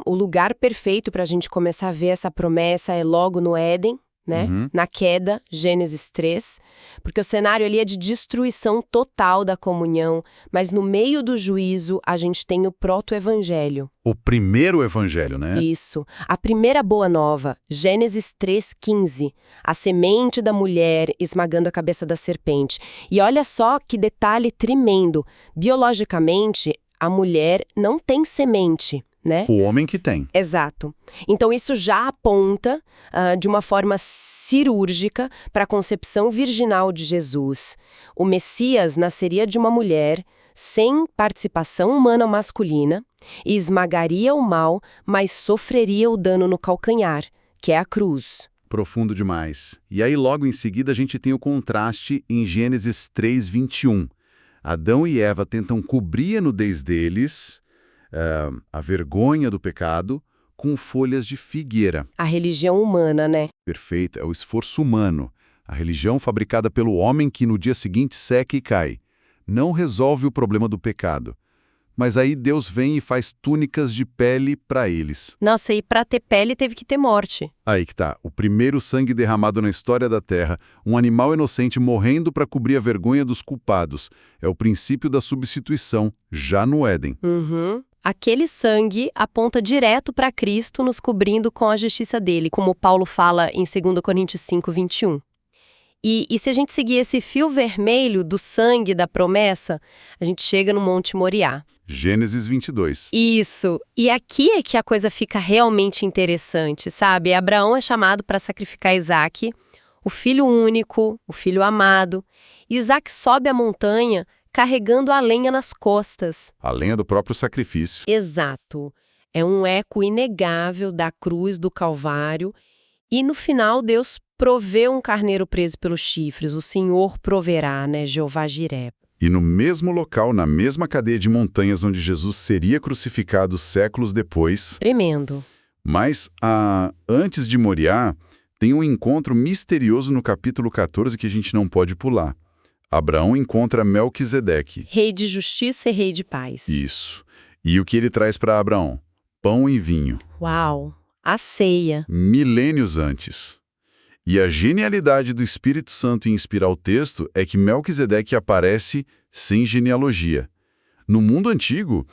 o lugar perfeito para a gente começar a ver essa promessa é logo no Éden, né? Na queda, Gênesis 3, porque o cenário ali é de destruição total da comunhão, mas no meio do juízo a gente tem o proto-evangelho. O primeiro evangelho, né? Isso. A primeira boa nova, Gênesis 3:15, a semente da mulher esmagando a cabeça da serpente. E olha só que detalhe tremendo. Biologicamente, a mulher não tem semente, né? O homem que tem. Exato. Então isso já aponta de uma forma cirúrgica para a concepção virginal de Jesus. O Messias nasceria de uma mulher sem participação humana masculina e esmagaria o mal, mas sofreria o dano no calcanhar, que é a cruz. Profundo demais. E aí logo em seguida a gente tem o contraste em Gênesis 3:21. Adão e Eva tentam cobrir a nudez deles, a vergonha do pecado, com folhas de figueira. A religião humana, né? Perfeito, é o esforço humano. A religião fabricada pelo homem que no dia seguinte seca e cai. Não resolve o problema do pecado. Mas aí Deus vem e faz túnicas de pele para eles. Nossa, e para ter pele teve que ter morte. Aí que tá, o primeiro sangue derramado na história da Terra, um animal inocente morrendo para cobrir a vergonha dos culpados. É o princípio da substituição, já no Éden. Aquele sangue aponta direto para Cristo nos cobrindo com a justiça dele, como Paulo fala em 2 Coríntios 5:21. E se a gente seguir esse fio vermelho do sangue da promessa, a gente chega no Monte Moriá. Gênesis 22. Isso. E aqui é que a coisa fica realmente interessante, sabe? Abraão é chamado para sacrificar Isaac, o filho único, o filho amado. Isaac sobe a montanha carregando a lenha nas costas. A lenha do próprio sacrifício. Exato. É um eco inegável da cruz do Calvário. E no final, Deus provê um carneiro preso pelos chifres. O Senhor proverá, né? Jeová Jiré. E no mesmo local, na mesma cadeia de montanhas onde Jesus seria crucificado séculos depois. Tremendo. Mas, antes de Moriá, tem um encontro misterioso no capítulo 14 que a gente não pode pular. Abraão encontra Melquisedeque. Rei de justiça e rei de paz. Isso. E o que ele traz para Abraão? Pão e vinho. Uau! A ceia. Milênios antes. E a genialidade do Espírito Santo em inspirar o texto é que Melquisedeque aparece sem genealogia. No mundo antigo,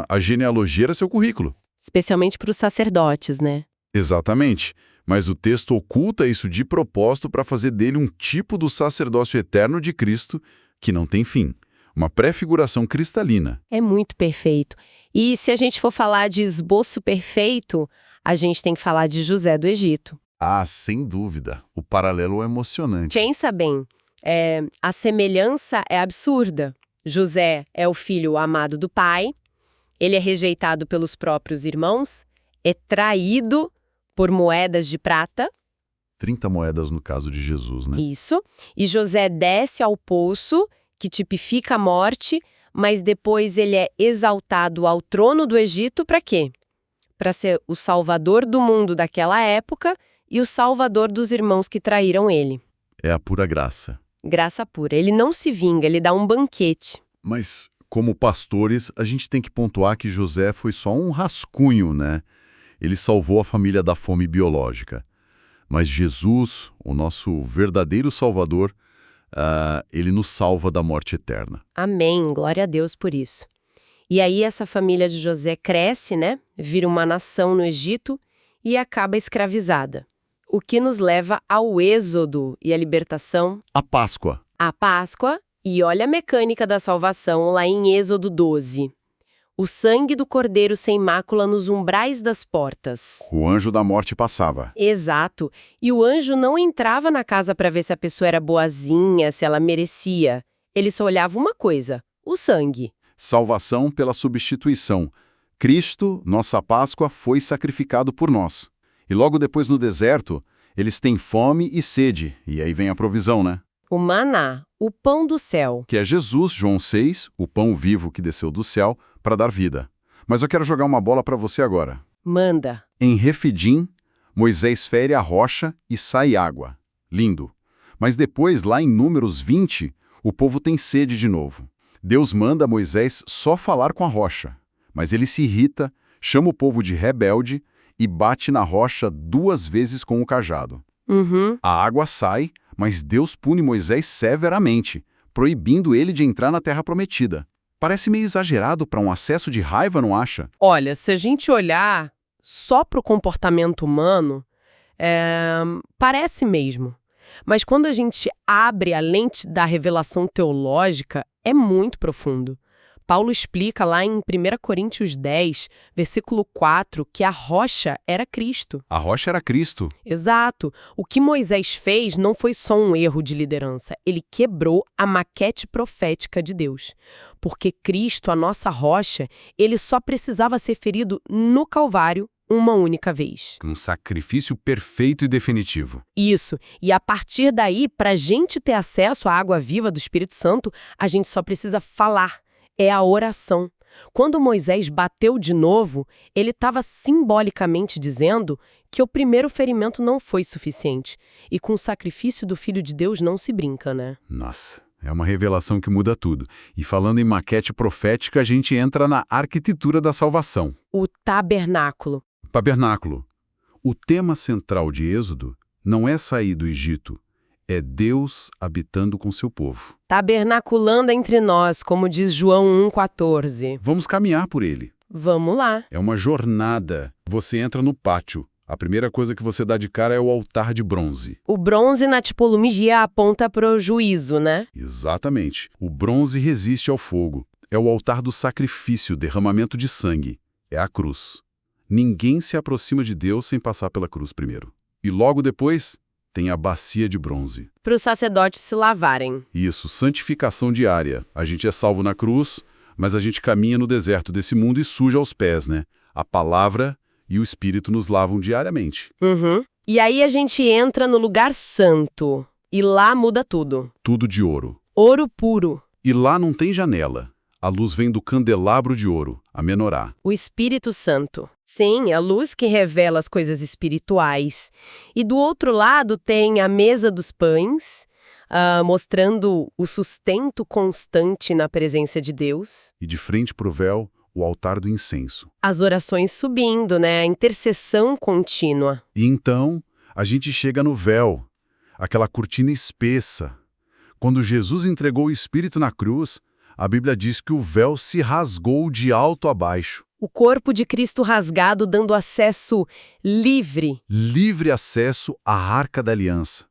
a genealogia era seu currículo. Especialmente para os sacerdotes, né? Exatamente. Mas o texto oculta isso de propósito para fazer dele um tipo do sacerdócio eterno de Cristo que não tem fim. Uma prefiguração cristalina. É muito perfeito. E se a gente for falar de esboço perfeito, a gente tem que falar de José do Egito. Ah, sem dúvida. O paralelo é emocionante. Pensa bem, a semelhança é absurda. José é o filho amado do pai, ele é rejeitado pelos próprios irmãos, é traído por moedas de prata. 30 moedas no caso de Jesus, né? Isso. E José desce ao poço, que tipifica a morte, mas depois ele é exaltado ao trono do Egito para quê? Para ser o salvador do mundo daquela época e o salvador dos irmãos que traíram ele. É a pura graça. Graça pura. Ele não se vinga, ele dá um banquete. Mas, como pastores, a gente tem que pontuar que José foi só um rascunho, né? Ele salvou a família da fome biológica. Mas Jesus, o nosso verdadeiro Salvador, ele nos salva da morte eterna. Amém, glória a Deus por isso. E aí essa família de José cresce, né? Vira uma nação no Egito e acaba escravizada. O que nos leva ao êxodo e à libertação. A Páscoa. A Páscoa, e olha a mecânica da salvação lá em Êxodo 12. O sangue do cordeiro sem mácula nos umbrais das portas. O anjo da morte passava. Exato. E o anjo não entrava na casa para ver se a pessoa era boazinha, se ela merecia. Ele só olhava uma coisa: o sangue. Salvação pela substituição. Cristo, nossa Páscoa, foi sacrificado por nós. E logo depois no deserto, eles têm fome e sede. E aí vem a provisão, né? O maná, o pão do céu. Que é Jesus, João 6, o pão vivo que desceu do céu para dar vida. Mas eu quero jogar uma bola para você agora. Manda. Em Refidim, Moisés fere a rocha e sai água. Lindo. Mas depois, lá em Números 20, o povo tem sede de novo. Deus manda Moisés só falar com a rocha. Mas ele se irrita, chama o povo de rebelde e bate na rocha 2 vezes com o cajado. A água sai, mas Deus pune Moisés severamente, proibindo ele de entrar na Terra Prometida. Parece meio exagerado para um acesso de raiva, não acha? Olha, se a gente olhar só para o comportamento humano, parece mesmo. Mas quando a gente abre a lente da revelação teológica, é muito profundo. Paulo explica lá em 1 Coríntios 10, versículo 4, que a rocha era Cristo. A rocha era Cristo. Exato. O que Moisés fez não foi só um erro de liderança. Ele quebrou a maquete profética de Deus. Porque Cristo, a nossa rocha, ele só precisava ser ferido no Calvário uma única vez. Um sacrifício perfeito e definitivo. Isso. E a partir daí, para a gente ter acesso à água viva do Espírito Santo, a gente só precisa falar. É a oração. Quando Moisés bateu de novo, ele estava simbolicamente dizendo que o primeiro ferimento não foi suficiente. E com o sacrifício do Filho de Deus não se brinca, né? Nossa, é uma revelação que muda tudo. E falando em maquete profética, a gente entra na arquitetura da salvação. O tabernáculo. Tabernáculo. O tema central de Êxodo não é sair do Egito, é Deus habitando com seu povo. Tabernaculando entre nós, como diz João 1,14. Vamos caminhar por ele. Vamos lá. É uma jornada. Você entra no pátio. A primeira coisa que você dá de cara é o altar de bronze. O bronze na tipologia aponta para o juízo, né? Exatamente. O bronze resiste ao fogo. É o altar do sacrifício, derramamento de sangue. É a cruz. Ninguém se aproxima de Deus sem passar pela cruz primeiro. E logo depois, tem a bacia de bronze. Para os sacerdotes se lavarem. Isso, santificação diária. A gente é salvo na cruz, mas a gente caminha no deserto desse mundo e suja aos pés, né? A palavra e o Espírito nos lavam diariamente. E aí a gente entra no lugar santo. E lá muda tudo. Tudo de ouro. Ouro puro. E lá não tem janela. A luz vem do candelabro de ouro, a menorá. O Espírito Santo. Sim, a luz que revela as coisas espirituais. E do outro lado tem a mesa dos pães, mostrando o sustento constante na presença de Deus. E de frente para o véu, o altar do incenso. As orações subindo, né? A intercessão contínua. E então, a gente chega no véu, aquela cortina espessa. Quando Jesus entregou o Espírito na cruz, a Bíblia diz que o véu se rasgou de alto a baixo. O corpo de Cristo rasgado dando acesso livre. Livre acesso à Arca da Aliança.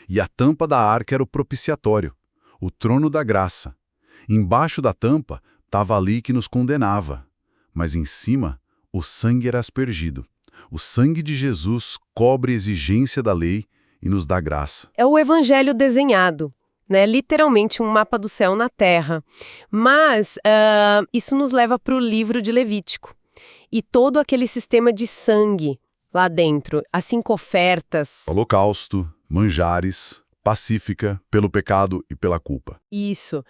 E a tampa da arca era o propiciatório, o trono da graça. Embaixo da tampa estava a lei que nos condenava, mas em cima o sangue era aspergido. O sangue de Jesus cobre a exigência da lei e nos dá graça. É o evangelho desenhado, né? Literalmente um mapa do céu na terra. Mas isso nos leva para o livro de Levítico. E todo aquele sistema de sangue lá dentro, as 5 ofertas. Holocausto, manjares, pacífica, pelo pecado e pela culpa. Isso.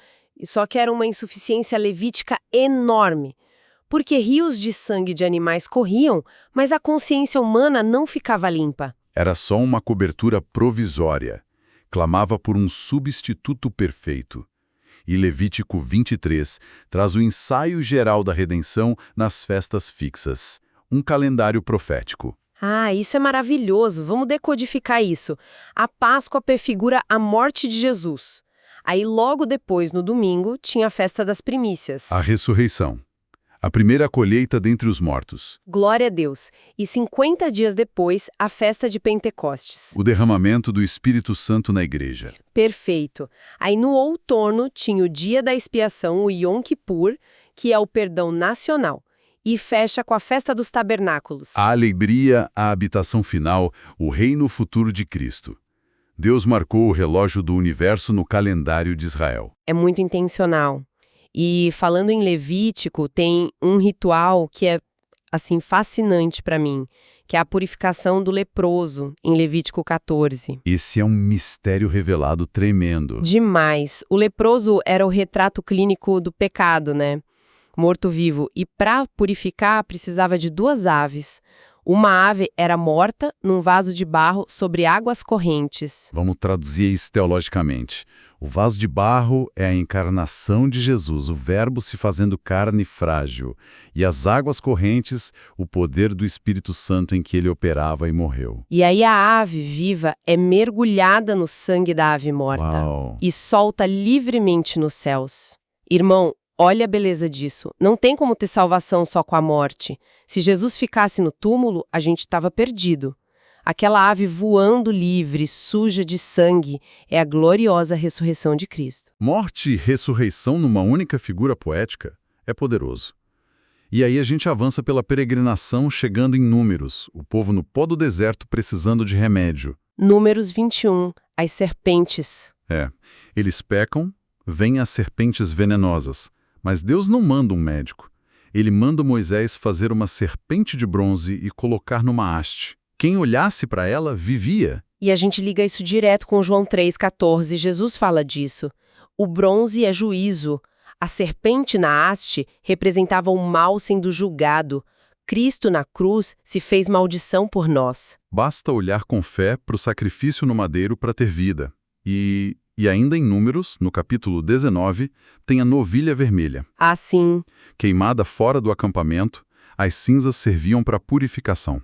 Só que era uma insuficiência levítica enorme. Porque rios de sangue de animais corriam, mas a consciência humana não ficava limpa. Era só uma cobertura provisória. Clamava por um substituto perfeito. E Levítico 23 traz o ensaio geral da redenção nas festas fixas. Um calendário profético. Ah, isso é maravilhoso. Vamos decodificar isso. A Páscoa prefigura a morte de Jesus. Aí, logo depois, no domingo, tinha a festa das primícias. A ressurreição. A primeira colheita dentre os mortos. Glória a Deus. E 50 dias depois, a festa de Pentecostes. O derramamento do Espírito Santo na igreja. Perfeito. Aí, no outono, tinha o dia da expiação, o Yom Kippur, que é o perdão nacional. E fecha com a festa dos tabernáculos. A alegria, a habitação final, o reino futuro de Cristo. Deus marcou o relógio do universo no calendário de Israel. É muito intencional. E falando em Levítico, tem um ritual que é, assim, fascinante para mim, que é a purificação do leproso, em Levítico 14. Esse é um mistério revelado tremendo. Demais. O leproso era o retrato clínico do pecado, né? Morto-vivo. E para purificar, precisava de 2 aves. Uma ave era morta num vaso de barro sobre águas correntes. Vamos traduzir isso teologicamente. O vaso de barro é a encarnação de Jesus, o verbo se fazendo carne frágil. E as águas correntes, o poder do Espírito Santo em que ele operava e morreu. E aí a ave viva é mergulhada no sangue da ave morta. Uau. E solta livremente nos céus. Irmão, olha a beleza disso. Não tem como ter salvação só com a morte. Se Jesus ficasse no túmulo, a gente estava perdido. Aquela ave voando livre, suja de sangue, é a gloriosa ressurreição de Cristo. Morte e ressurreição numa única figura poética é poderoso. E aí a gente avança pela peregrinação chegando em Números, o povo no pó do deserto precisando de remédio. Números 21, as serpentes. Eles pecam, vêm as serpentes venenosas. Mas Deus não manda um médico. Ele manda Moisés fazer uma serpente de bronze e colocar numa haste. Quem olhasse para ela, vivia. E a gente liga isso direto com João 3,14. Jesus fala disso. O bronze é juízo. A serpente na haste representava o mal sendo julgado. Cristo na cruz se fez maldição por nós. Basta olhar com fé para o sacrifício no madeiro para ter vida. E ainda em Números, no capítulo 19, tem a novilha vermelha. Ah, sim. Queimada fora do acampamento, as cinzas serviam para purificação.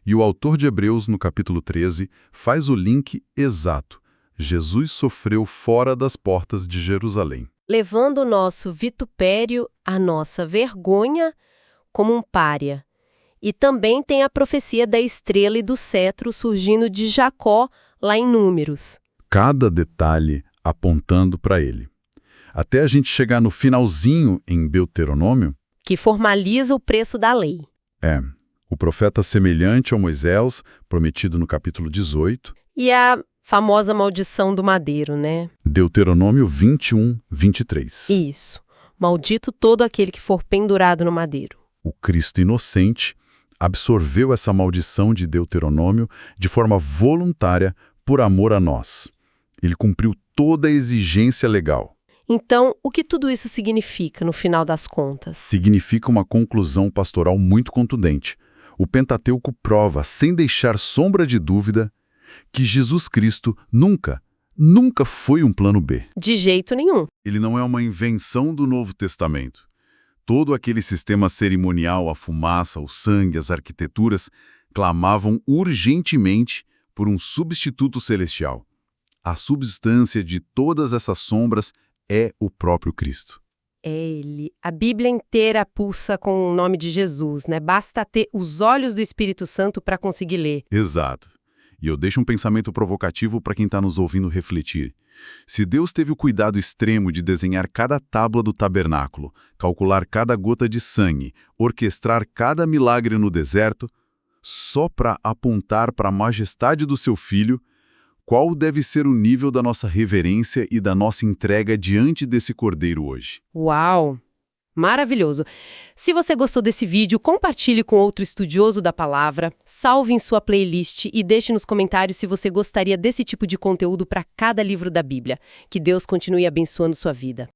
E o autor de Hebreus, no capítulo 13, faz o link exato. Jesus sofreu fora das portas de Jerusalém. Levando o nosso vitupério, a nossa vergonha, como um pária. E também tem a profecia da estrela e do cetro surgindo de Jacó, lá em Números. Cada detalhe apontando para ele. Até a gente chegar no finalzinho em Deuteronômio, Que formaliza o preço da lei. o profeta semelhante ao Moisés, prometido no capítulo 18. E a famosa maldição do madeiro, né? Deuteronômio 21, 23. Isso. Maldito todo aquele que for pendurado no madeiro. O Cristo inocente absorveu essa maldição de Deuteronômio de forma voluntária por amor a nós. Ele cumpriu toda a exigência legal. Então, o que tudo isso significa no final das contas? Significa uma conclusão pastoral muito contundente. O Pentateuco prova, sem deixar sombra de dúvida, que Jesus Cristo nunca, nunca foi um plano B. De jeito nenhum. Ele não é uma invenção do Novo Testamento. Todo aquele sistema cerimonial, a fumaça, o sangue, as arquiteturas, clamavam urgentemente por um substituto celestial. A substância de todas essas sombras é o próprio Cristo. É ele. A Bíblia inteira pulsa com o nome de Jesus, né? Basta ter os olhos do Espírito Santo para conseguir ler. Exato. E eu deixo um pensamento provocativo para quem está nos ouvindo refletir. Se Deus teve o cuidado extremo de desenhar cada tábua do tabernáculo, calcular cada gota de sangue, orquestrar cada milagre no deserto, só para apontar para a majestade do seu Filho, qual deve ser o nível da nossa reverência e da nossa entrega diante desse Cordeiro hoje? Uau! Maravilhoso! Se você gostou desse vídeo, compartilhe com outro estudioso da palavra, salve em sua playlist e deixe nos comentários se você gostaria desse tipo de conteúdo para cada livro da Bíblia. Que Deus continue abençoando sua vida.